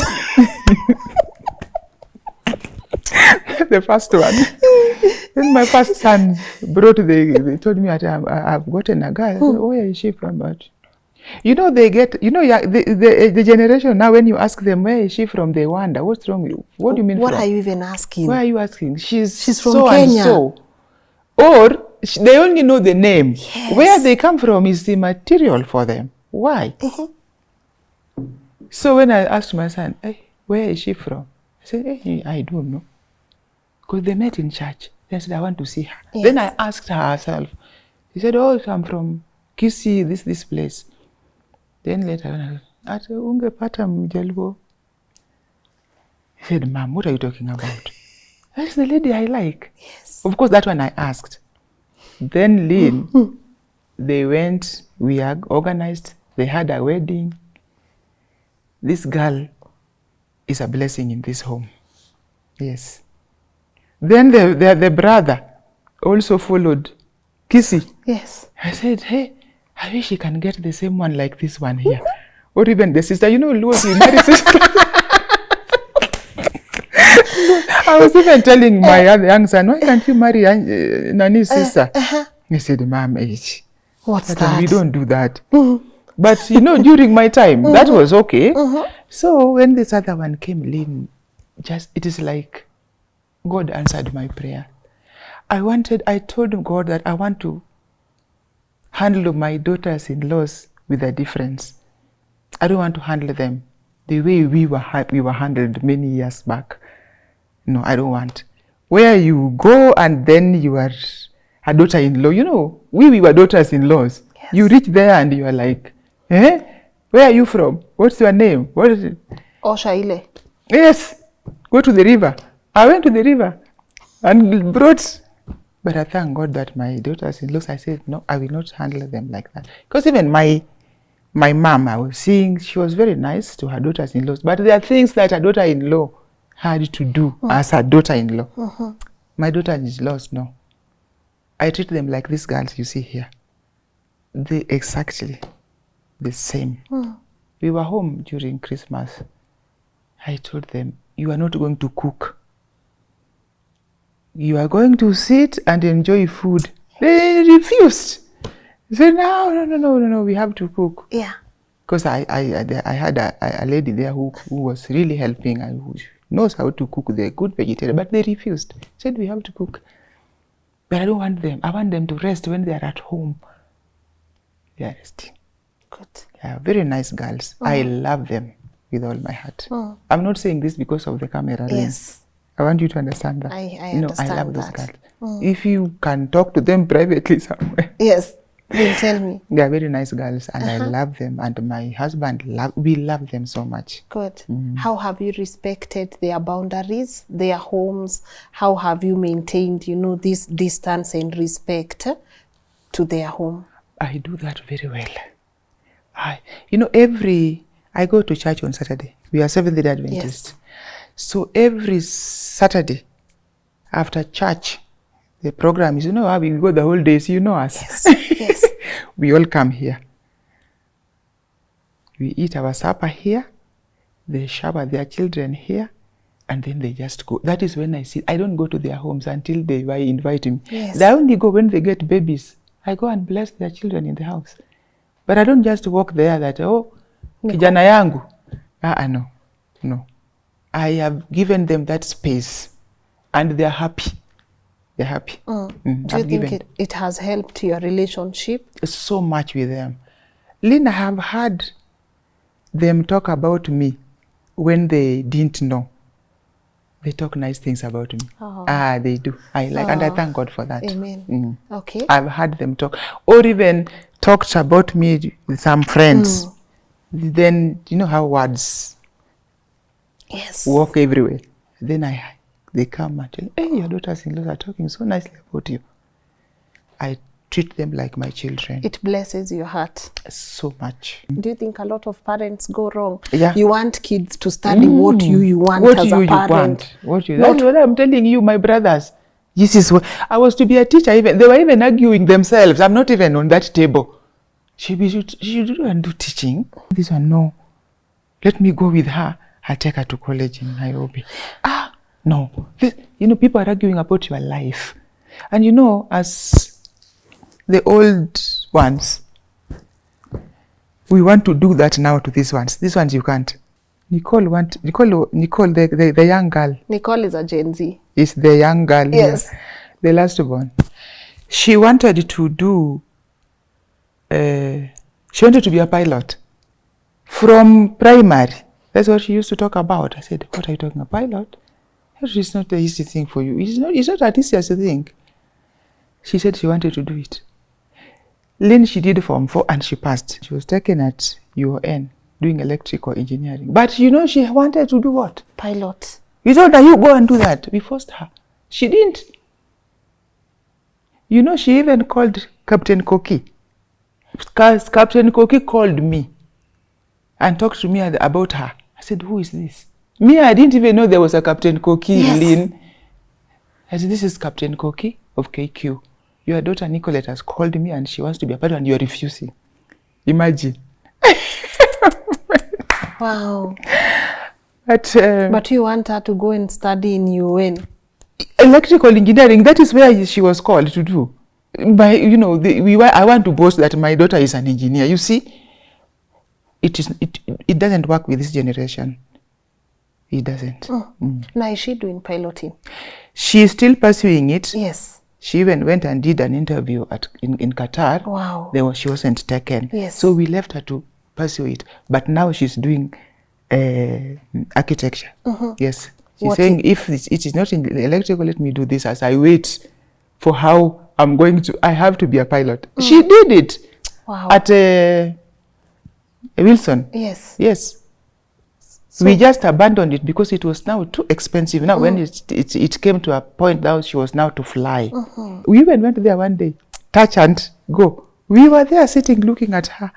The first one. Then my first son they told me I've gotten a girl. I said, where is she from? But they get, the generation now, when you ask them, where is she from, they wonder, what's wrong with you? What do you mean? What are you even asking? Why are you asking? She's from so Kenya. And so. Or they only know the name. Yes. Where they come from is immaterial for them. Why? So when I asked my son, hey, where is she from? I said, hey, I don't know. Because they met in church. They said, I want to see her. Yes. Then I asked her herself. She said, oh, I'm from Kisii, this place. Then later, I said, ungepata mjaluo. He said, Mom, what are you talking about? That's the lady I like. Yes. Of course, that one I asked. Then Lynn, they went, we are organized, they had a wedding. This girl is a blessing in this home. Yes. Then the brother also followed Kisii. Yes. I said, hey, I wish you can get the same one like this one here. Or even the sister, you know, Luos, you marry sister. I was even telling my other young son, why can't you marry Nani's sister? He said, Mom, What's that? we don't do that. But, you know, during my time, that was okay. So when this other one came, Lynn, it is like God answered my prayer. I told God that I want to handle my daughters-in-laws with a difference. I don't want to handle them the way we were handled many years back. No, I don't want. Where you go and then you are a daughter-in-law, you know, we were daughters-in-laws. Yes. You reach there and you are like, eh? Where are you from? What's your name? What is it? Oshaile. Yes, go to the river. I went to the river and brought, but I thank God that my daughters-in-laws, I said, no, I will not handle them like that. Because even my mom, I was seeing, she was very nice to her daughters-in-laws, but there are things that a daughter-in-law had to do as a daughter-in-law. My daughters-in-laws, no. I treat them like these girls you see here. They exactly the same. We were home during Christmas. I told them, you are not going to cook. You are going to sit and enjoy food. They refused. They said, no, we have to cook. Yeah. Because I had a lady there who was really helping and who knows how to cook the good vegetarian, but they refused. Said, we have to cook. But I don't want them. I want them to rest when they are at home. They are resting. Good. They are very nice girls. I love them with all my heart. I'm not saying this because of the camera. Yes. I want you to understand that. I understand I love those that. girls. If you can talk to them privately somewhere. Yes. Please tell me. They are very nice girls and I love them, and my husband, we love them so much. Good. How have you respected their boundaries, their homes? How have you maintained, this distance and respect to their home? I do that very well. I go to church on Saturday. We are Seventh-day Adventists. Yes. So every Saturday after church, the program is, how we go the whole day, so you know us. Yes. We all come here. We eat our supper here. They shower their children here. And then they just go. That is when I don't go to their homes until they invite me. Yes. They only go when they get babies. I go and bless their children in the house. But I don't just walk there that, kijana yangu. No. I have given them that space. And they're happy. They're happy. Do you think it has helped your relationship? So much with them. Lynn, I have heard them talk about me when they didn't know. They talk nice things about me. They do. And I thank God for that. Amen. Okay. I've heard them talk. Or even talked about me with some friends. Then, you know how words walk everywhere. Then they come and tell, hey, your daughters-in-law are talking so nicely about you. I treat them like my children. It blesses your heart. So much. Do you think a lot of parents go wrong? Yeah. You want kids to study what you want as a parent. That's what I'm telling you, my brothers. This is what I was to be a teacher. They were even arguing themselves. I'm not even on that table. She shouldn't do teaching. This one, no. Let me go with her. I'll take her to college in Nairobi. No. People are arguing about your life. And as the old ones, we want to do that now to these ones. These ones you can't. Nicole, the young girl. Nicole is a Gen Z. Is the young girl. Yes. Here, the last born. She wanted to do, she wanted to be a pilot from primary. That's what she used to talk about. I said, what are you talking about? Pilot? It's not the easy thing for you. It's not that easy as you think. She said she wanted to do it. Lynn, she did Form 4 and she passed. She was taken at UON doing electrical engineering. But you know, she wanted to do what? Pilot. We told her, you go and do that. We forced her. She didn't. You know, she even called Captain Koki. Captain Koki called me and talked to me about her. I said, who is this? Me, I didn't even know there was a Captain Koki, Yes. Lynn. I said, this is Captain Koki of KQ. Your daughter Nicolette has called me and she wants to be a part and you're refusing. Imagine. Wow. But you want her to go and study in UN? Electrical engineering, that is where she was called to do. You know, I want to boast that my daughter is an engineer. You see, it doesn't work with this generation. It doesn't. Now is she doing piloting? She is still pursuing it. Yes. She even went and did an interview in Qatar. Wow. She wasn't taken. Yes. So we left her to pursue it. But now she's doing architecture. Yes. She's saying, if it is not in electrical, let me do this as I wait for how I have to be a pilot. She did it. Wow. At Wilson. Yes. Yes. So we just abandoned it because it was now too expensive. Now when it came to a point now she was now to fly. We even went there one day, touch and go. We were there sitting looking at her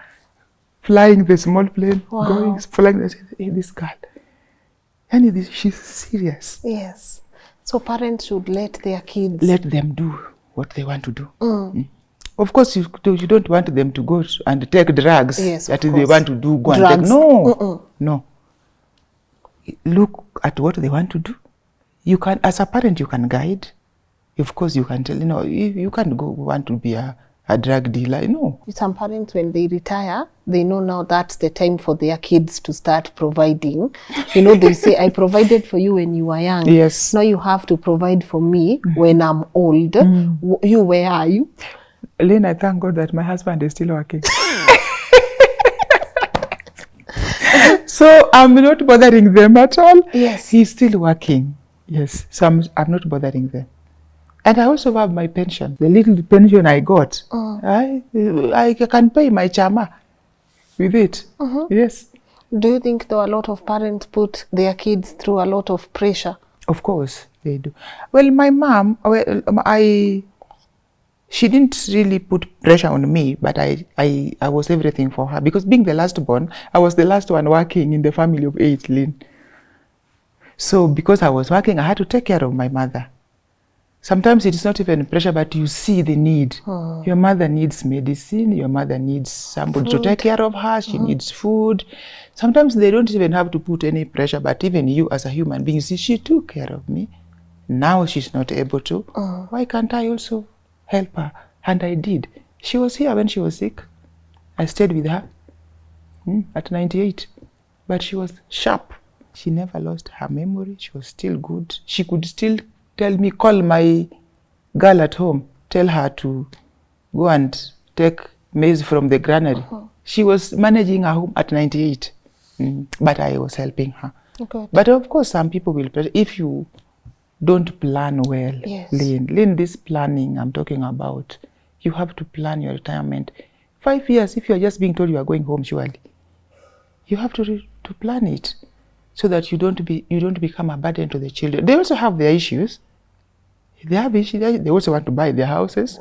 flying the small plane, flying. I said, hey, this girl. And she's serious. Yes. So parents should let their kids. Let them do what they want to do. Of course, you don't want them to go and take drugs. Yes, that they want to do. Go drugs. And take. No. No. Look at what they want to do. You can, as a parent, you can guide. Of course, you can tell, you can't want to be a drug dealer, no. Some parents, when they retire, they know now that's the time for their kids to start providing. They say, I provided for you when you were young. Yes. Now you have to provide for me when I'm old. You, where are you? Lynn, I thank God that my husband is still working. So I'm not bothering them at all. Yes. He's still working. Yes. So I'm not bothering them. And I also have my pension. The little pension I got, I can pay my chama with it. Yes. Do you think though a lot of parents put their kids through a lot of pressure? Of course they do. Well, my mom, she didn't really put pressure on me, but I was everything for her. Because being the last born, I was the last one working in the family of 8, Lynn. So because I was working, I had to take care of my mother. Sometimes it's not even pressure, but you see the need. Your mother needs medicine. Your mother needs somebody to take care of her. She needs food. Sometimes they don't even have to put any pressure, but even you as a human being, you see, she took care of me. Now she's not able to. Why can't I also help her? And I did. She was here when she was sick. I stayed with her at 98. But she was sharp. She never lost her memory. She was still good. She could still tell me, call my girl at home, tell her to go and take maize from the granary. She was managing her home at 98. But I was helping her. Good. But of course, some people will, if you don't plan well, Yes. Lynn, this planning I'm talking about, you have to plan your retirement. 5 years, if you're just being told you are going home, surely, you have to plan it so that you don't become a burden to the children. They also have their issues. They have issues. They also want to buy their houses,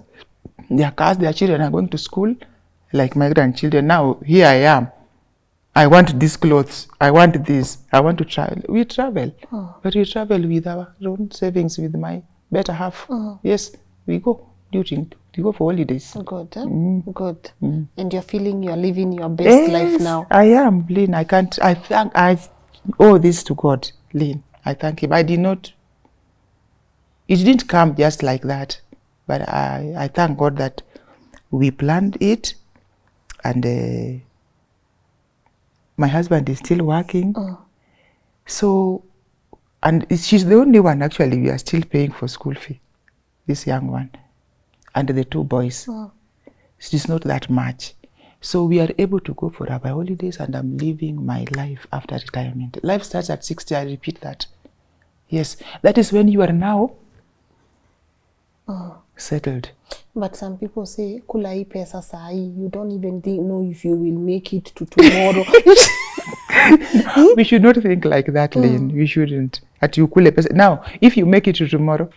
their cars. Their children are going to school, like my grandchildren. Now, here I am. I want these clothes. I want this. I want to travel. We travel. But we travel with our own savings, with my better half. Yes, we go. We go for holidays. Good. Good. And you're feeling you're living your best life now. I am, Lynn. I owe this to God, Lynn. I thank him. It didn't come just like that. But I thank God that we planned it, and my husband is still working. So, and she's the only one, actually, we are still paying for school fee, this young one, and the 2 boys. It's not that much. So we are able to go for our holidays, and I'm living my life after retirement. Life starts at 60, I repeat that. Yes, that is when you are now settled. But some people say, kula hii pesa sahi, you don't even know if you will make it to tomorrow. We should not think like that, Lynn. We shouldn't. At you kule pesa. Now, if you make it to tomorrow,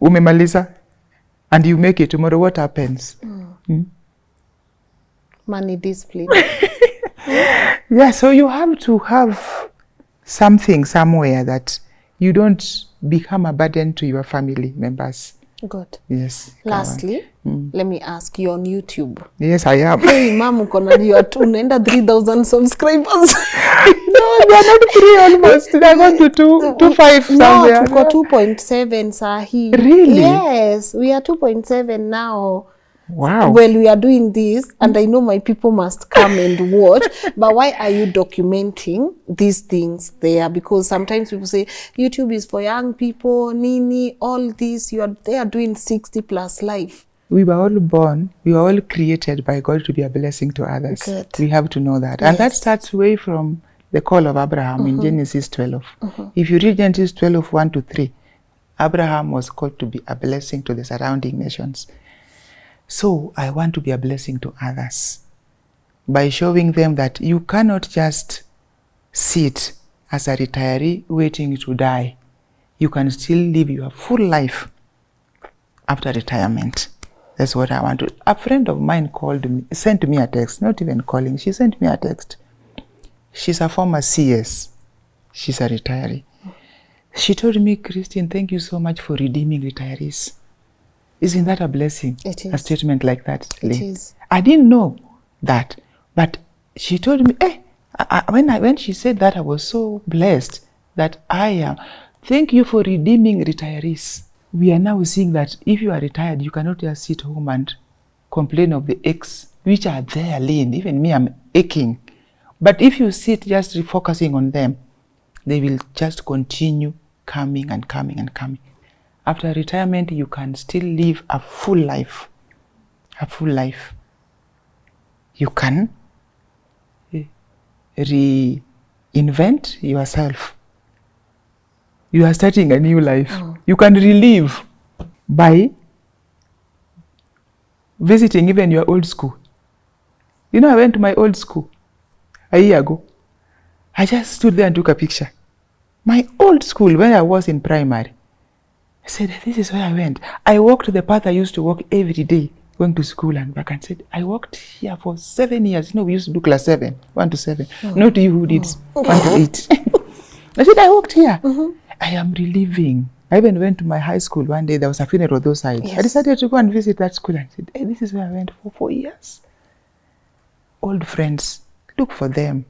umemaliza, and you make it tomorrow, what happens? Money discipline. Yeah, so you have to have something somewhere that you don't become a burden to your family members. Good. Yes. Lastly, let me ask you on YouTube. Yes, I am. Hey, mom, unaenda 3,000 subscribers. No, they are not 3 almost. They are going to 2.5 somewhere. No, tuko 2.7 sahi. Really? Yes, we are 2.7 now. Wow. Well, we are doing this, and I know my people must come and watch. But why are you documenting these things there? Because sometimes people say YouTube is for young people, Nini, all this. They are doing 60+ life. We were all born, we were all created by God to be a blessing to others. Good. We have to know that. Yes. And that starts way from the call of Abraham in Genesis 12. If you read Genesis 12, 1-3, Abraham was called to be a blessing to the surrounding nations. So I want to be a blessing to others by showing them that you cannot just sit as a retiree waiting to die. You can still live your full life after retirement. That's what I want to. A friend of mine sent me a text, not even calling. She sent me a text. She's a former CS. She's a retiree. She told me, Christine, thank you so much for redeeming retirees. Isn't that a blessing? It is. A statement like that. It is. I didn't know that, but she told me, when she said that, I was so blessed that I am. Thank you for redeeming retirees. We are now seeing that if you are retired, you cannot just sit home and complain of the aches, which are there, Lynn. Even me, I'm aching. But if you sit just refocusing on them, they will just continue coming and coming and coming. After retirement, you can still live a full life. A full life. You can reinvent yourself. You are starting a new life. You can relive by visiting even your old school. You know, I went to my old school a year ago. I just stood there and took a picture. My old school, when I was in primary. I said, this is where I went. I walked the path I used to walk every day, going to school and back, and said, I walked here for 7 years. You know, we used to do class 7, 1 to 7. Not you who did 1 to 8. I said, I walked here. I am reliving. I even went to my high school one day. There was a funeral those sides. Yes. I decided to go and visit that school and said, hey, this is where I went for 4 years. Old friends, look for them.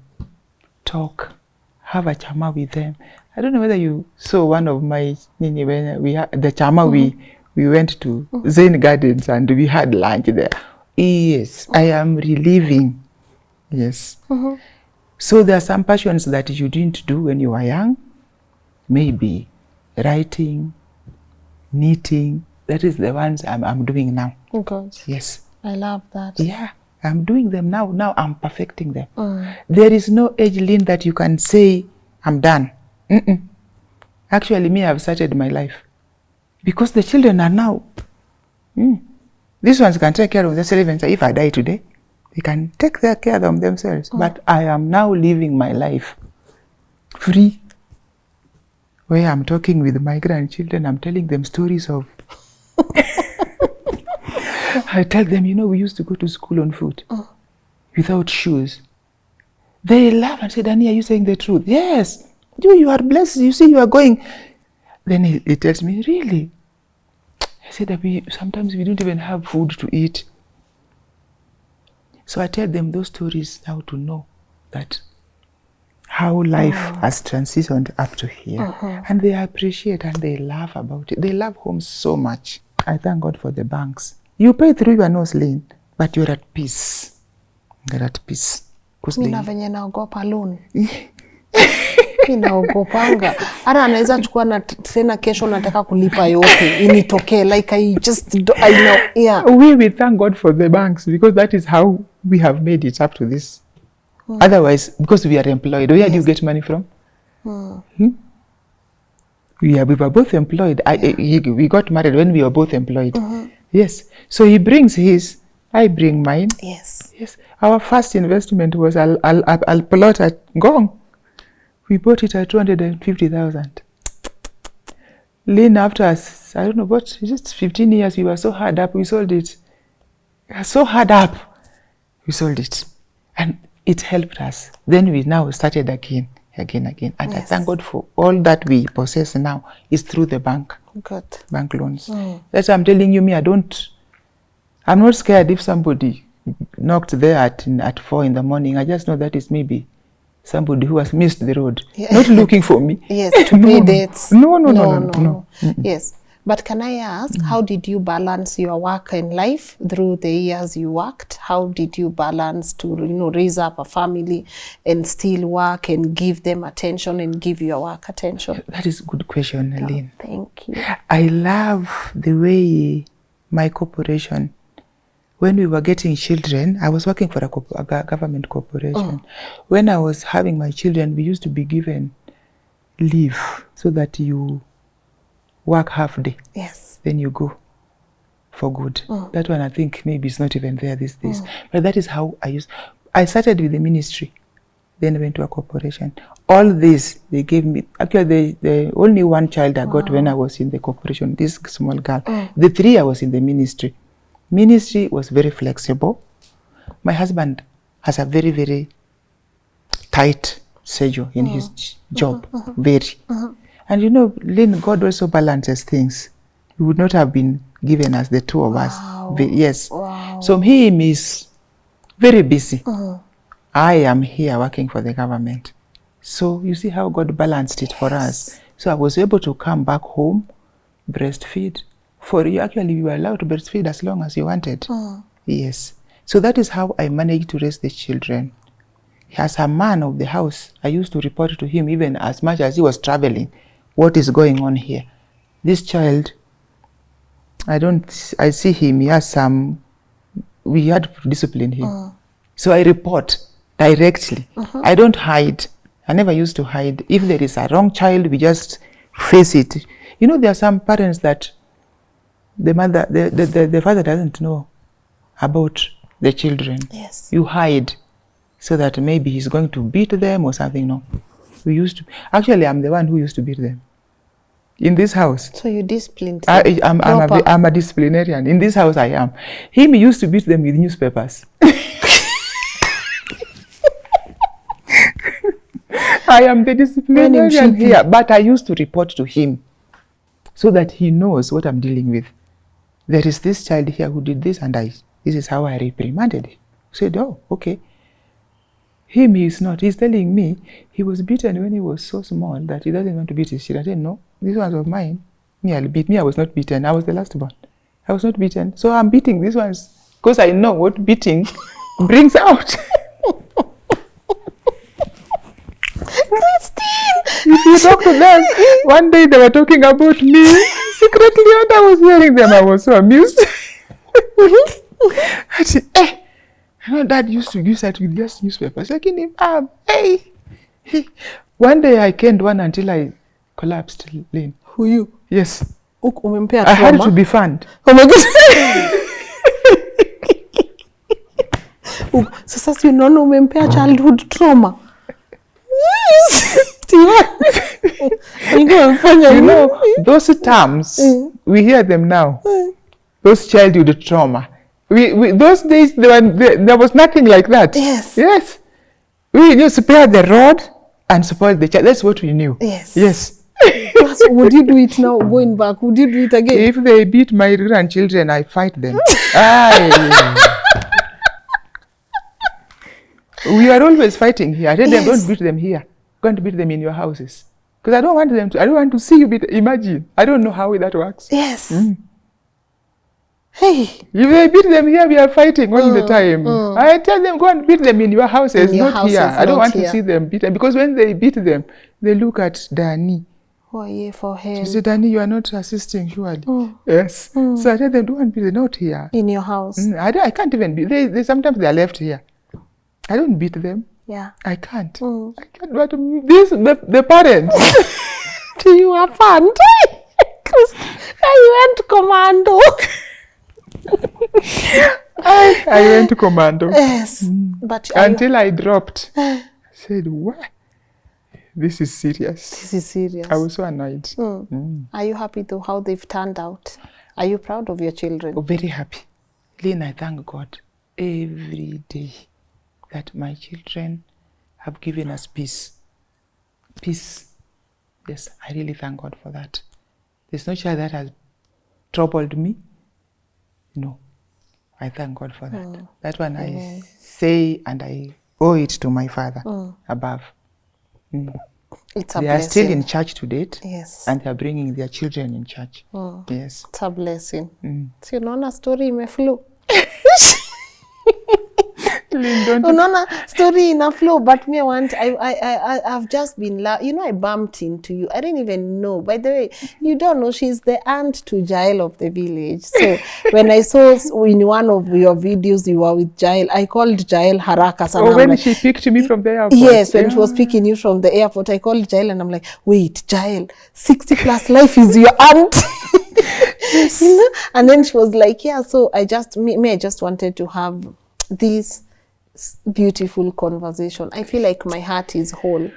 Talk. Have a chama with them. I don't know whether you saw one of my, when we had the chama, we went to Zen Gardens and we had lunch there. Yes, I am reliving. Yes. So there are some passions that you didn't do when you were young. Maybe writing, knitting. That is the ones I'm doing now. Good. Yes. I love that. Yeah, I'm doing them now. Now I'm perfecting them. There is no age, Lynn, that you can say, I'm done. Actually, me, I've started my life. Because the children are now. These ones can take care of themselves. If I die today, they can take care of themselves. But I am now living my life free. Where I'm talking with my grandchildren, I'm telling them stories of... I tell them, you know, we used to go to school on foot without shoes. They laugh and say, Danny, are you saying the truth? Yes. You are blessed. You see, you are going. Then he tells me, really? I said that sometimes we don't even have food to eat. So I tell them those stories now to know that how life has transitioned up to here. And they appreciate and they laugh about it. They love home so much. I thank God for the banks. You pay through your nose, Lynn, but you're at peace. You're at peace. Mina venye naogopa loan. Inaogopanga. Hata anaweza chukua na tena kesho nataka kulipa yote. Initokee. Like I know. Yeah. We thank God for the banks because that is how we have made it up to this. Otherwise, because we are employed, where do you get money from? We were both employed. We got married when we were both employed. Yes. So he brings his, I bring mine. Yes. Yes. Our first investment was I'll plot at Gong. We bought it at 250,000. Lynn, after us, I don't know what, just 15 years, we were so hard up, we sold it. We were so hard up, we sold it. And it helped us. Then we now started again. And I thank God for all that we possess now is through the bank. Good. Bank loans. That's why I'm telling you, I'm not scared if somebody knocked there at 4 in the morning. I just know that is maybe somebody who has missed the road, not looking for me. Yes, to pay debts. No. Yes. But can I ask, how did you balance your work and life through the years you worked? How did you balance to, raise up a family and still work and give them attention and give your work attention? That is a good question, Lynn. Thank you. I love the way my corporation, when we were getting children, I was working for a government corporation. When I was having my children, we used to be given leave so that you work half day. Yes. Then you go for good. That one I think maybe it's not even there these days. But that is how I started with the ministry, then I went to a corporation. All this they gave me. Actually, the only one child I got when I was in the corporation, this small girl. The 3 I was in the ministry. Ministry was very flexible. My husband has a very, very tight schedule in his job. Very. And Lynn, God also balances things. He would not have been given us, the two of us. Yes. Wow. So him is very busy. I am here working for the government. So you see how God balanced it for us. So I was able to come back home, breastfeed. Actually, we were allowed to breastfeed as long as you wanted. Yes. So that is how I managed to raise the children. As a man of the house, I used to report to him even as much as he was traveling. What is going on here? This child, I see him, he has we had to discipline him. So I report directly. I don't hide. I never used to hide. If there is a wrong child, we just face it. There are some parents that the father doesn't know about the children. Yes. You hide so that maybe he's going to beat them or something. No. Actually, I'm the one who used to beat them. In this house. So you disciplined them? I'm a disciplinarian. In this house, I am. He used to beat them with newspapers. I am the disciplinarian here, but I used to report to him so that he knows what I'm dealing with. There is this child here who did this, and this is how I reprimanded him. Said, oh, okay. He is not. He's telling me he was beaten when he was so small that he doesn't want to beat his children. I said, no, this one was mine. I'll beat me. I was not beaten. I was the last born. I was not beaten. So I'm beating these ones because I know what beating brings out. Christine! If you talk to them, one day they were talking about me secretly, and I was hearing them. I was so amused. I said, Dad used to use that with just newspapers. Like in him, hey. One day I canned one until I collapsed, Lynn. Who you? Yes. I had to be fanned. Oh my God. Sasa unaona umempea childhood trauma. Those terms, we hear them now. Those childhood trauma. Those days, there was nothing like that. Yes. Yes. We knew spare the rod and spoil the child. That's what we knew. Yes. Yes. So would you do it now, going back? Would you do it again? If they beat my grandchildren, I fight them. We are always fighting here. I tell them, don't beat them here. Go and beat them in your houses. Because I don't want to see you beat. Imagine. I don't know how that works. Yes. Hey. If they beat them here, we are fighting all the time. I tell them, go and beat them in your houses, In your not houses, here. I don't not want here. to see them beaten, because when they beat them, they look at Danny. Oh, yeah, for him. She said, Danny, you are not assisting, surely. Yes. So I tell them, don't beat them, not here. In your house. I can't even beat. They sometimes they are left here. I don't beat them. Yeah. I can't. I can't. But the parents. You are fun. You went commando. I went to commando. Yes. But until I dropped. I said, what? This is serious. This is serious. I was so annoyed. Are you happy though how they've turned out? Are you proud of your children? Oh, very happy. Lynn, I thank God every day that my children have given us peace. Peace. Yes, I really thank God for that. There's no child that has troubled me. No. I thank God for that. That one I say, and I owe it to my Father above. It's a they blessing. are still in church to date. Yes. And they are bringing their children in church. Yes. It's a blessing. So unaona story imeflow. Unaona story ina flow, but me I've just been I bumped into you. I didn't even know. By the way, you don't know she's the aunt to Jael of the village. So when I saw in one of your videos you were with Jael, I called Jael haraka sana. Oh, when she picked me from the airport. Yes, when she was picking you from the airport, I called Jael and I'm like, wait, Jael, 60 plus life is your aunt. You know? And then she was like, yeah, so I just wanted to have this beautiful conversation. I feel like my heart is whole.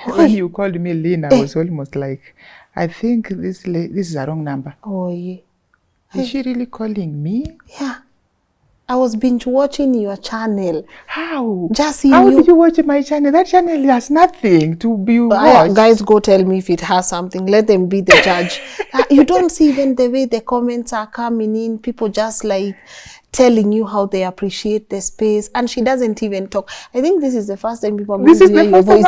When you called me Lynn, I was almost like, I think this is a wrong number. Oh, yeah. Is she really calling me? Yeah. I was binge watching your channel. How? Just seeing How you. did you watch my channel? That channel has nothing to be watched. Guys, go tell me if it has something. Let them be the judge. You don't see even the way the comments are coming in. People just like telling you how they appreciate the space. And she doesn't even talk. I think this is the first time people are going to hear your voice.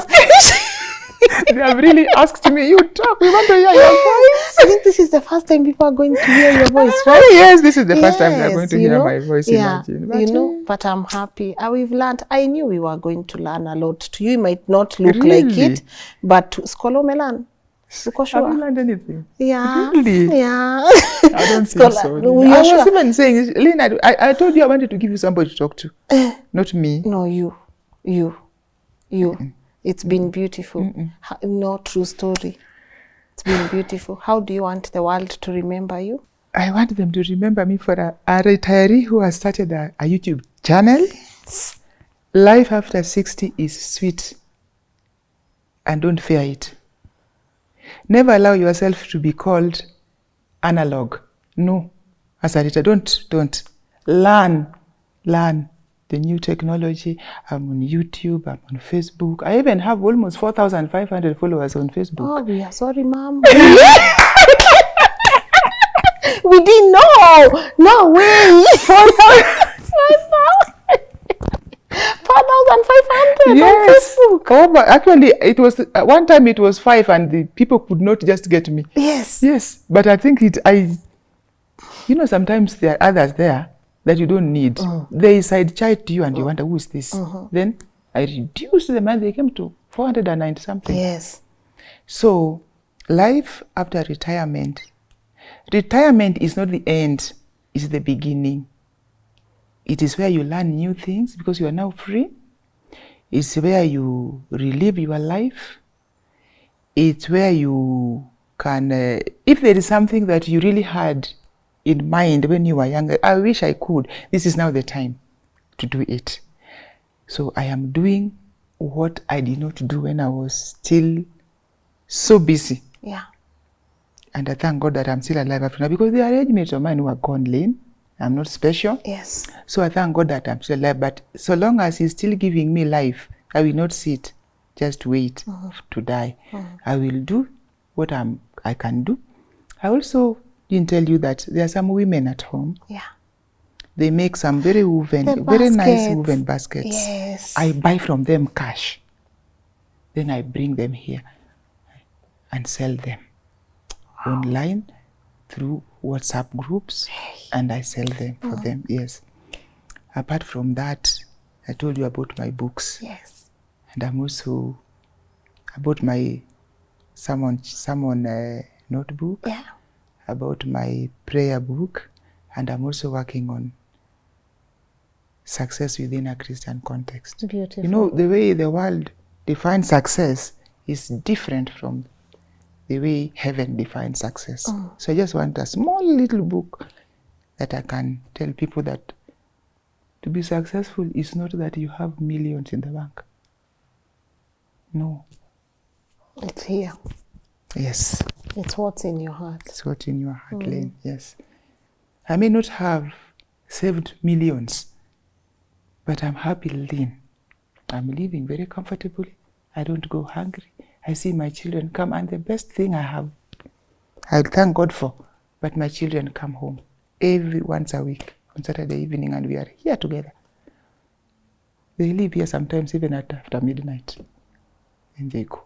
They have really asked me, you talk, we want to hear your voice. I think this is the first time people are going to hear your voice, right? Oh, yes, this is the first time they are going to hear my voice, yeah, imagine. But but I'm happy. We've learned. I knew we were going to learn a lot. To you, it might not look like it, but Skolo Melan. Have you learned anything? Yeah. Really? Yeah. I don't think so. I was even saying, Lynn, I told you I wanted to give you somebody to talk to. Not me. No, you. It's been beautiful. No, true story. It's been beautiful. How do you want the world to remember you? I want them to remember me for a retiree who has started a YouTube channel. Life after 60 is sweet. And don't fear it. Never allow yourself to be called analog. No. As a retiree, don't. Learn the new technology. I'm on YouTube, I'm on Facebook. I even have almost 4,500 followers on Facebook. Oh, we are sorry, Mom. We didn't know. No way. 4,500 yes. on Facebook. Oh, but actually, it was one time it was 5, and the people could not just get me. Yes. But I think sometimes there are others there that you don't need. They side chat to you and you wonder, who is this? Then I reduced them and they came to 490 something. Yes. So, life after retirement. Retirement is not the end, it's the beginning. It is where you learn new things because you are now free. It's where you relive your life. It's where you can, if there is something that you really had in mind when you were younger, I wish I could. This is now the time to do it. So I am doing what I did not do when I was still so busy. Yeah. And I thank God that I'm still alive after now, because there are age mates of mine who are gone, Lynn. I'm not special. Yes. So I thank God that I'm still alive. But so long as He's still giving me life, I will not sit, just wait to die. I will do what I can do. I also didn't tell you that there are some women at home. Yeah. They make some very nice woven baskets. Yes. I buy from them cash. Then I bring them here and sell them online through WhatsApp groups and I sell them for them. Yes. Apart from that, I told you about my books. Yes. And I'm also about my sermon notebook. Yeah. About my prayer book, and I'm also working on success within a Christian context. Beautiful. You know, the way the world defines success is different from the way heaven defines success. So I just want a small little book that I can tell people that to be successful is not that you have millions in the bank. No. It's here. Yes. It's what's in your heart. It's what's in your heart, Lynn. Yes. I may not have saved millions, but I'm happy, Lynn. I'm living very comfortably. I don't go hungry. I see my children come, and the best thing I thank God for, but my children come home every once a week on Saturday evening, and we are here together. They live here sometimes even after midnight, and they go.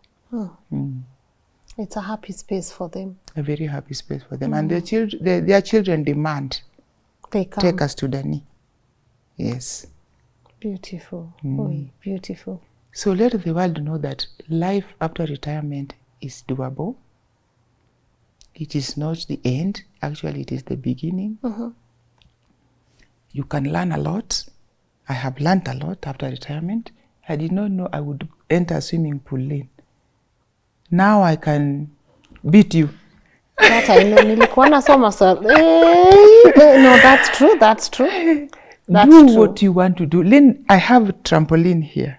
It's a happy space for them. A very happy space for them. And their children demand, They come. take us to Dani. Yes. Beautiful. Oh, beautiful. So let the world know that life after retirement is doable. It is not the end. Actually, it is the beginning. You can learn a lot. I have learned a lot after retirement. I did not know I would enter a swimming pool lane. Now I can beat you. That I know. Nilikuwa nasoma so. No, that's true. That's true. That's do true. what you want to do. Lynn, I have a trampoline here.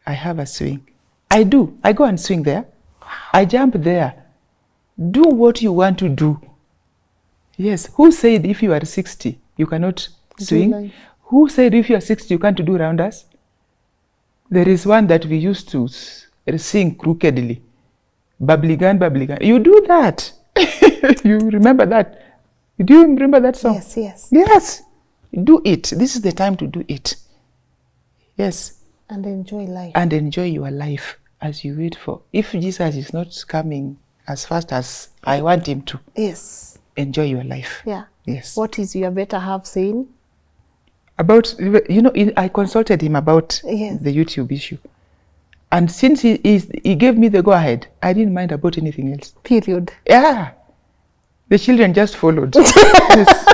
I have a swing. I do. I go and swing there. I jump there. Do what you want to do. Yes. Who said if you are 60, you cannot swing? Life. Who said if you are 60, you can't do rounders? There is one that we used to sing crookedly. Bubbly gun, bubbly gun. You do that. You remember that? Do you remember that song? Yes, yes. Yes. Do it. This is the time to do it. Yes. And enjoy life. And enjoy your life as you wait for. If Jesus is not coming as fast as I want him to, Yes. enjoy your life. Yeah. Yes. What is your better half saying? About, you know, I consulted him about Yes. the YouTube issue. And since he gave me the go-ahead, I didn't mind about anything else. Period. Yeah. The children just followed. Yes.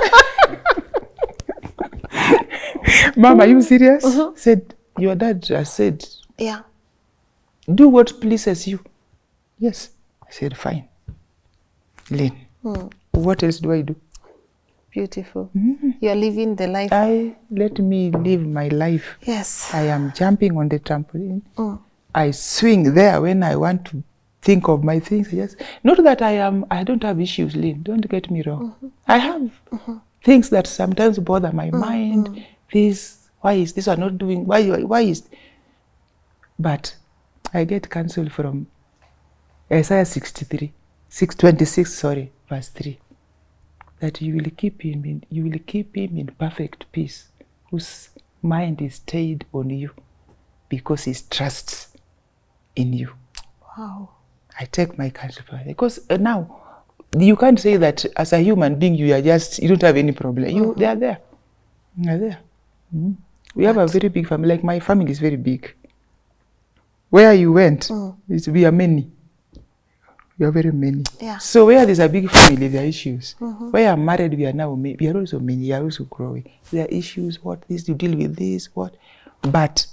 Mom, are you serious? Said, your dad just said, Yeah. do what pleases you. Yes. I said, fine. Lynn, what else do I do? Beautiful. You're living the life. Let me live my life. Yes. I am jumping on the trampoline. I swing there when I want to think of my things. Yes. Not that I don't have issues, Lynn. Don't get me wrong. I have things that sometimes bother my mind. Why is this one not doing? Why is? But I get counsel from Isaiah 26, verse 3. That you will keep him in perfect peace, whose mind is stayed on you, because he trusts in you. Wow. I take my counsel for it. Because now you can't say that as a human being you don't have any problem. They are there. They are there. We have a very big family. Like my family is very big. Where you went, we are many. We are very many. Yeah. So where there's a big family, there are issues. Where I'm married, we are also many. We are also growing. There are issues. What this? You deal with this. What? But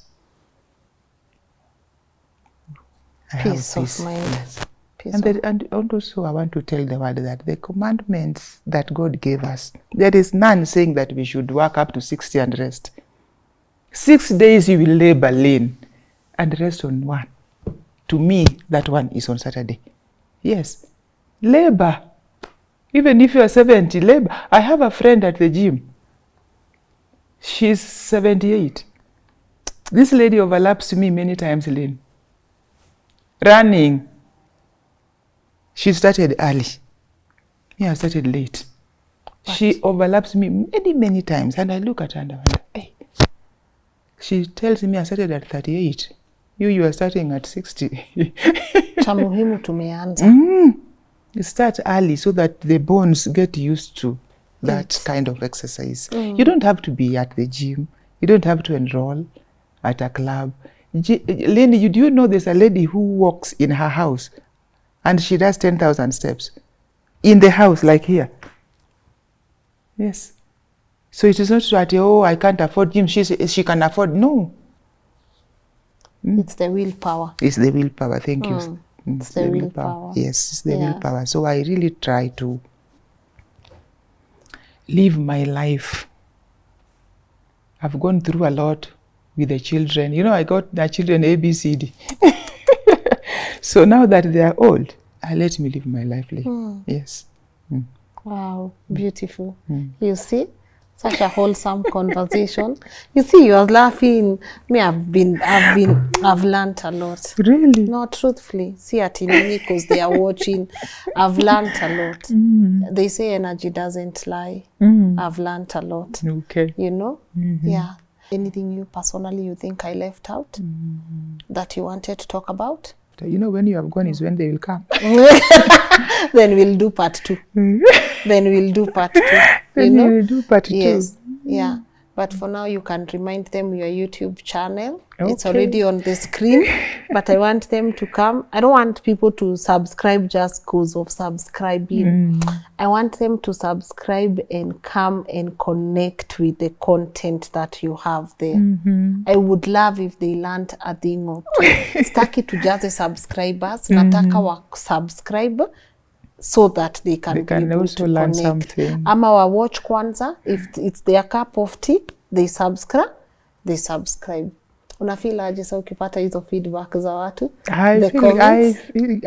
I have Peace of mind. Yes. Peace And also I want to tell the world that the commandments that God gave us, there is none saying that we should work up to 60 and rest. 6 days you will labor, Lynn, and rest on one. To me, that one is on Saturday. Yes. Labor. Even if you are 70, labor. I have a friend at the gym. She's 78. This lady overlaps me many times, Lynn. Running. She started early. Me, I started late. She overlaps me many, many times. And I look at her and I wonder, hey. She tells me I started at 38. You are starting at 60. Cha muhimu tumeanza. start early so that the bones get used to that kind of exercise. You don't have to be at the gym. You don't have to enroll at a club. Lynn, do you know there's a lady who walks in her house and she does 10,000 steps in the house, like here? Yes. So it is not that, oh, I can't afford gym. She can afford. No. It's the willpower. It's the willpower. Thank you. It's the willpower. Yes, it's the willpower. So I really try to live my life. I've gone through a lot with the children. You know, I got the children ABCD. So now that they are old, let me live my life. Yes. Wow, beautiful. You see, such a wholesome conversation. You see, you are laughing. Me, I've learned a lot. Really? No, truthfully. See, at Inini, because they are watching, I've learned a lot. They say energy doesn't lie. I've learned a lot. Okay. You know? Yeah. Anything you personally you think I left out that you wanted to talk about? You know, when you have gone is when they will come. Then we'll do part 2. Then we'll do part 2. Then we'll do part 2. Yes. Yeah. But for now, you can remind them your YouTube channel. Okay. It's already on the screen. But I want them to come. I don't want people to subscribe just because of subscribing. I want them to subscribe and come and connect with the content that you have there. I would love if they learned a thing or two. Staki to just the subscribers. Nataka wa subscribe so that they can be able also to learn connect. something. Ama wa watch kwanza, if it's their cup of tea, they subscribe. Unafeel aje sasa ukipata hizo feedback za watu?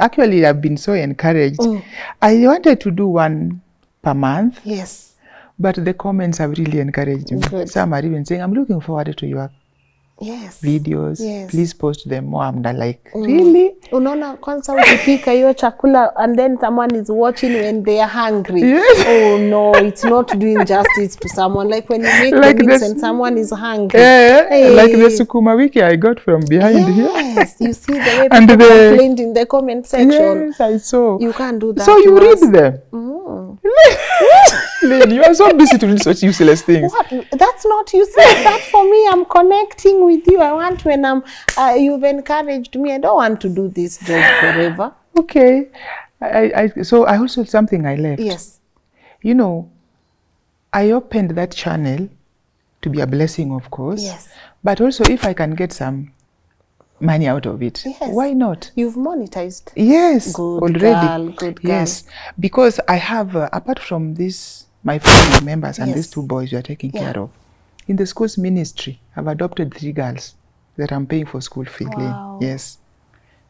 Actually, I've been so encouraged. I wanted to do one per month. Yes. But the comments have really encouraged me. Good. Some are even saying, I'm looking forward to your videos. Yes. Please post them more. I'm like, really? Unaona kwanza ukipika hiyo chakula and then someone is watching when they are hungry. Yes. Oh no, it's not doing justice to someone. Like when you make like the mix and someone is hungry. Like the sukuma wiki I got from behind here. Yes, you see the way And people complained in the comment section. Yes, I saw. You can't do that. So you read them? Lynn, you are so busy to read such useless things. What? That's not useless. That for me, I'm connecting with you. I want when you've encouraged me. I don't want to do this job forever. Okay. So I also something I left. Yes. You know, I opened that channel to be a blessing, of course. Yes. But also if I can get some money out of it, why not? You've monetized. Yes, good already. Girl, good girl. Yes, because I have, apart from this, my family members and these 2 boys you are taking care of, in the school's ministry, I've adopted 3 girls that I'm paying for school fee. Wow. Yes,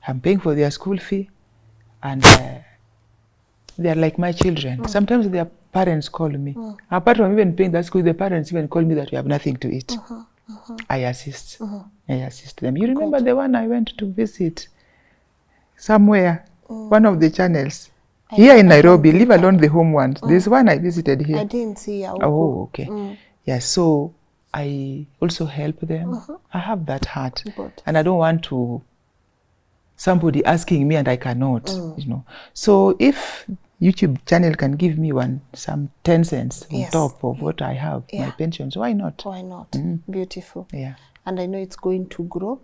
I'm paying for their school fee, and they're like my children. Sometimes their parents call me. Apart from even paying that school, the parents even call me that we have nothing to eat. I assist. I assist them. You remember the one I went to visit somewhere, one of the channels here in Nairobi, leave alone the home ones. There's one I visited here. I didn't see you. Oh, okay. Yeah, so I also help them. I have that heart. Good. And I don't want to somebody asking me and I cannot, you know. So if YouTube channel can give me some 10 cents on top of what I have, my pensions, why not? Why not? Beautiful. Yeah. And I know it's going to grow.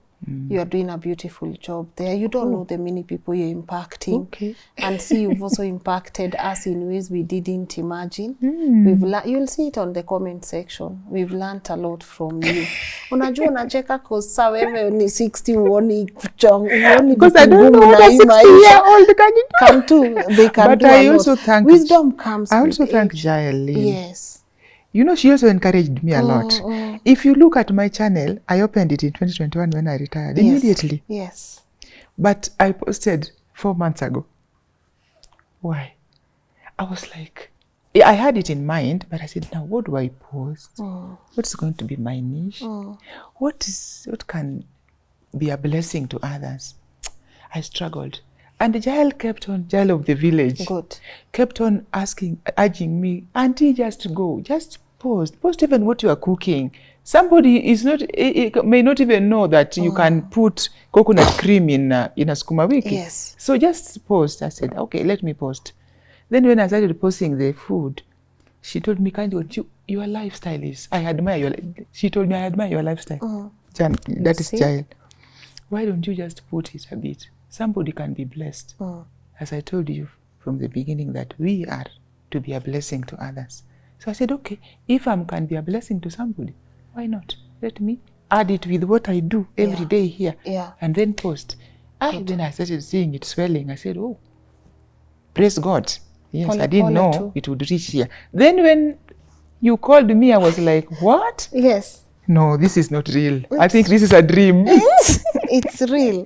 You are doing a beautiful job there. You don't know the many people you're impacting. Okay. And see, you've also impacted us in ways we didn't imagine. You'll see it on the comment section. We've learned a lot from you. Unajua unacheka cause sa wewe ni 60 uoni because I don't know what a 60-year-old can do. Come to, they can but do I a also lot. Thank Wisdom comes I with also thank age. Jael. Yes. You know, she also encouraged me a lot. If you look at my channel, I opened it in 2021 when I retired, immediately. Yes. But I posted 4 months ago. Why? I was like, I had it in mind, but I said, now what do I post? What's going to be my niche? What can be a blessing to others? I struggled. And Jael kept on, Jael of the village, kept on urging me, Auntie, just go, just post even what you are cooking. Somebody may not even know that you can put coconut cream in a sukuma wiki. Yes. So just post. I said, okay, let me post. Then when I started posting the food, she told me, kind of, your lifestyle is, I admire your, she told me, I admire your lifestyle. That is child. Why don't you just put it a bit? Somebody can be blessed. As I told you from the beginning, that we are to be a blessing to others. So I said, okay, if I can be a blessing to somebody, why not? Let me add it with what I do every day here, and then post. Then I started seeing it swelling. I said, oh, praise God. Yes, I didn't know it would reach here. Then when you called me, I was like, what? Yes. No, this is not real. I think this is a dream. It's real.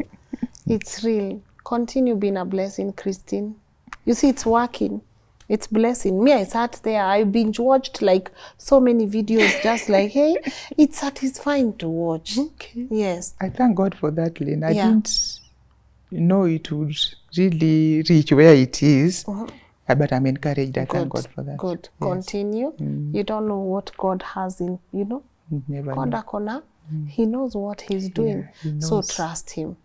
It's real. Continue being a blessing, Christine. You see, it's working. It's blessing. Me, I sat there. I binge watched like so many videos, just like, hey, it's satisfying to watch. Okay. Yes. I thank God for that, Lynn. I didn't know it would really reach where it is. But I'm encouraged. I thank God for that. Good. Yes. Continue. You don't know what God has in, you know. Never God know. Akona, he knows what he's doing. He knows. So trust him.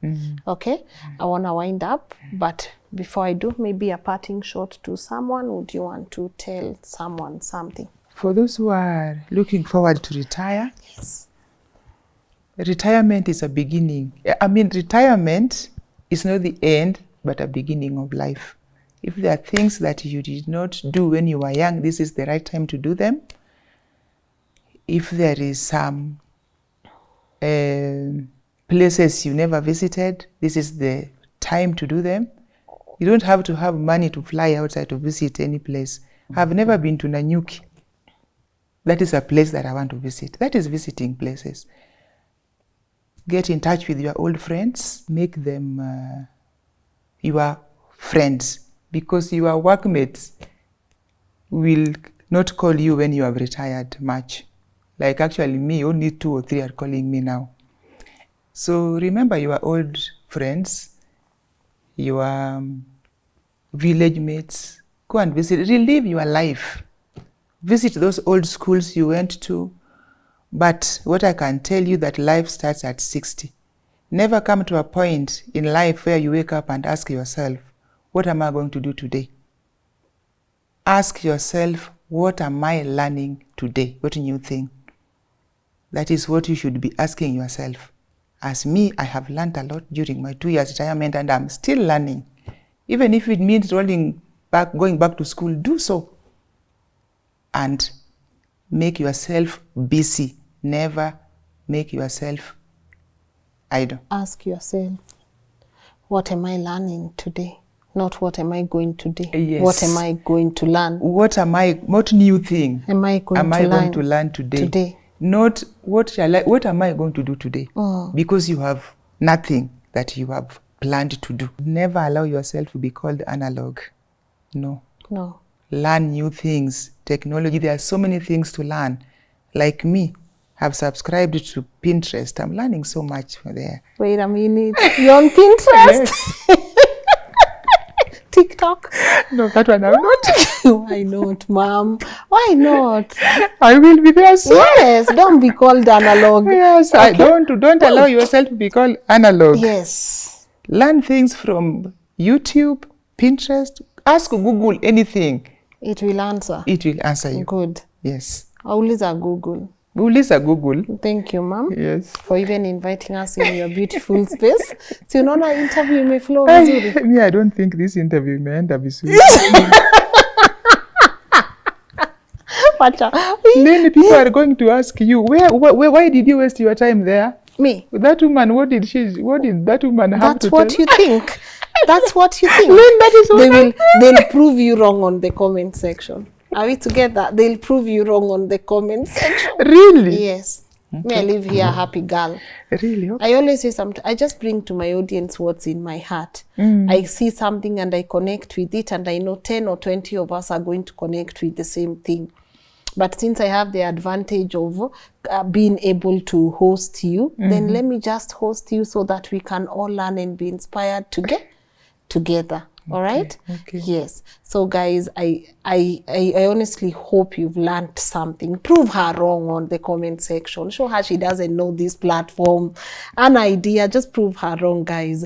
Okay? I want to wind up, but before I do, maybe a parting shot to someone. Would you want to tell someone something? For those who are looking forward to retire, yes, retirement is a beginning. I mean, retirement is not the end, but a beginning of life. If there are things that you did not do when you were young, this is the right time to do them. If there is some places you never visited, this is the time to do them. You don't have to have money to fly outside to visit any place. I've never been to Nanyuki. That is a place that I want to visit. That is visiting places. Get in touch with your old friends. Make them your friends, because your workmates will not call you when you have retired much. Like actually me, only 2 or 3 are calling me now. So remember your old friends, your village mates. Go and visit, relive your life. Visit those old schools you went to. But what I can tell you, that life starts at 60. Never come to a point in life where you wake up and ask yourself, what am I going to do today? Ask yourself, what am I learning today? What new thing? That is what you should be asking yourself. As me, I have learned a lot during my 2 years retirement, and I'm still learning. Even if it means going back to school, do so. And make yourself busy. Never make yourself idle. Ask yourself, what am I learning today? Not what am I going to do? Yes. What am I going to learn? What new thing am I going to learn today? Not what am I going to do today? Because you have nothing that you have planned to do. Never allow yourself to be called analog. No. Learn new things. Technology, there are so many things to learn. Like me, I've subscribed to Pinterest. I'm learning so much there. Wait a minute. You're on Pinterest? Yes. TikTok? No, that one I'm not. Why not, Mom? Why not? I will be there soon. Yes, don't be called analog. Yes, okay. Don't allow yourself to be called analog. Yes. Learn things from YouTube, Pinterest. Ask Google anything. It will answer. It will answer you. Good. Yes. Uliza Google. Uliza Google. Thank you, Mom. Yes. For even inviting us in your beautiful space. So you know our interview may flow vizuri. Me, I don't think this interview may end up vizuri. Then people are going to ask you, why did you waste your time there? Me? That woman, what did that woman have to tell? That's what you think. That's what you think. Lynn, that is what they'll prove you wrong on the comment section. Are we together? They'll prove you wrong on the comment section. Really? Yes. Okay. Me, I live here, happy girl. Really? Okay. I always say something. I just bring to my audience what's in my heart. I see something and I connect with it, and I know 10 or 20 of us are going to connect with the same thing. But since I have the advantage of being able to host you, then let me just host you so that we can all learn and be inspired together. All right? Okay. Yes. So guys, I honestly hope you've learned something. Prove her wrong on the comment section. Show her she doesn't know this platform. An idea, just prove her wrong, guys.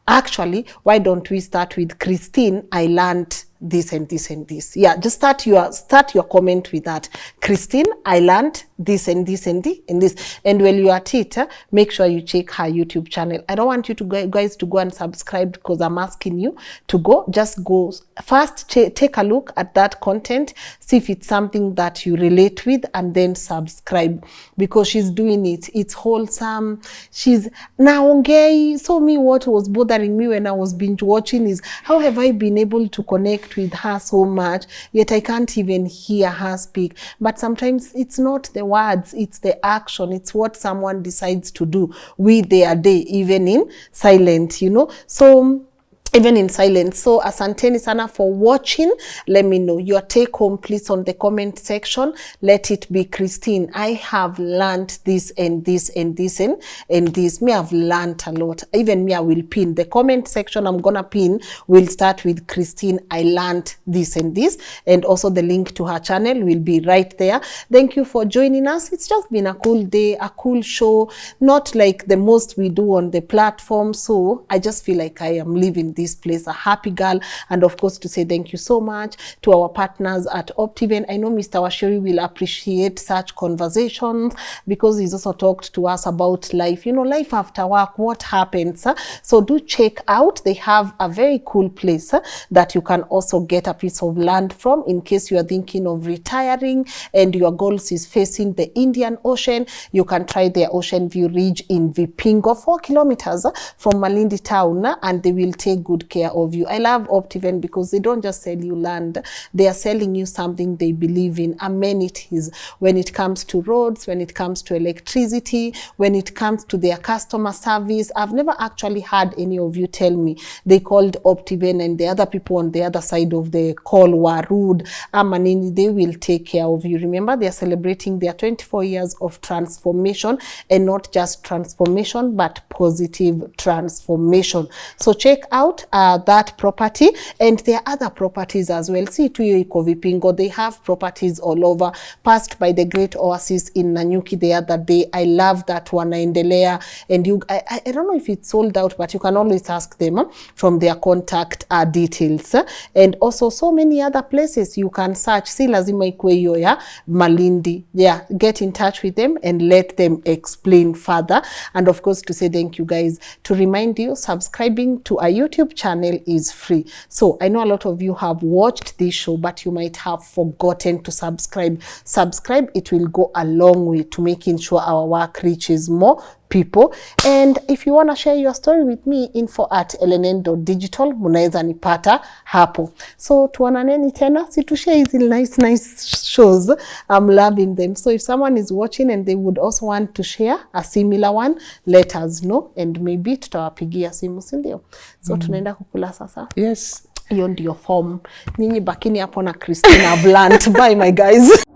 Actually, why don't we start with Christine? I learned this and this and this. Yeah, just start your comment with that. Christine, I learned this and this and this. And when you are at it, make sure you check her YouTube channel. I don't want you to guys to go and subscribe because I'm asking you to go. Just go first, take a look at that content, see if it's something that you relate with, and then subscribe, because she's doing it. It's wholesome. She's naongei. So me, what was bothering me when I was binge watching is how have I been able to connect with her so much, yet I can't even hear her speak. But sometimes it's not the words, it's the action, it's what someone decides to do with their day, even in silence, you know. So even in silence. So asanteni sana for watching. Let me know your take home, please, on the comment section. Let it be, Christine, I have learned this and this and this and this. Me, I've learned a lot. Even me, I will pin the comment section. I'm gonna pin will start with Christine, I learned this and this, and also the link to her channel will be right there. Thank you for joining us. It's just been a cool day, a cool show, not like the most we do on the platform. So I just feel like I am living this place, a happy girl. And of course, to say thank you so much to our partners at Optiven. I know Mr. Washiri will appreciate such conversations, because he's also talked to us about life, you know, life after work, what happens. So do check out, they have a very cool place that you can also get a piece of land from in case you are thinking of retiring and your goals is facing the Indian Ocean. You can try their Ocean View Ridge in Vipingo, 4 kilometers from Malindi town, and they will take good care of you. I love Optiven because they don't just sell you land, they are selling you something they believe in, amenities, when it comes to roads, when it comes to electricity, when it comes to their customer service. I've never actually had any of you tell me they called Optiven and the other people on the other side of the call were rude. Amanini, they will take care of you. Remember, they are celebrating their 24 years of transformation, and not just transformation, but positive transformation. So check out that property, and there are other properties as well. See, to you iko Vipingo, they have properties all over. Passed by the great oasis in Nanyuki the other day. I love that one, Endelea, and I don't know if it's sold out, but you can always ask them from their contact details. And also so many other places you can search. See, lazima ikwe hiyo ya Malindi. Yeah, get in touch with them and let them explain further. And of course, to say thank you guys, to remind you, subscribing to our YouTube channel is free. So I know a lot of you have watched this show, but you might have forgotten to subscribe. Subscribe, it will go a long way to making sure our work reaches more people. And if you want to share your story with me, info@lnn.digital, munaweza nipata hapo. So tuonaneni tena, si tushare hizi nice shows. I'm loving them. So if someone is watching and they would also want to share a similar one, let us know, and maybe tutawapigia simu, si ndio? So tunaenda kukula sasa. Yes. Hiyo ndio form. Ninyi bakini hapo na Christina Blunt. Bye my guys.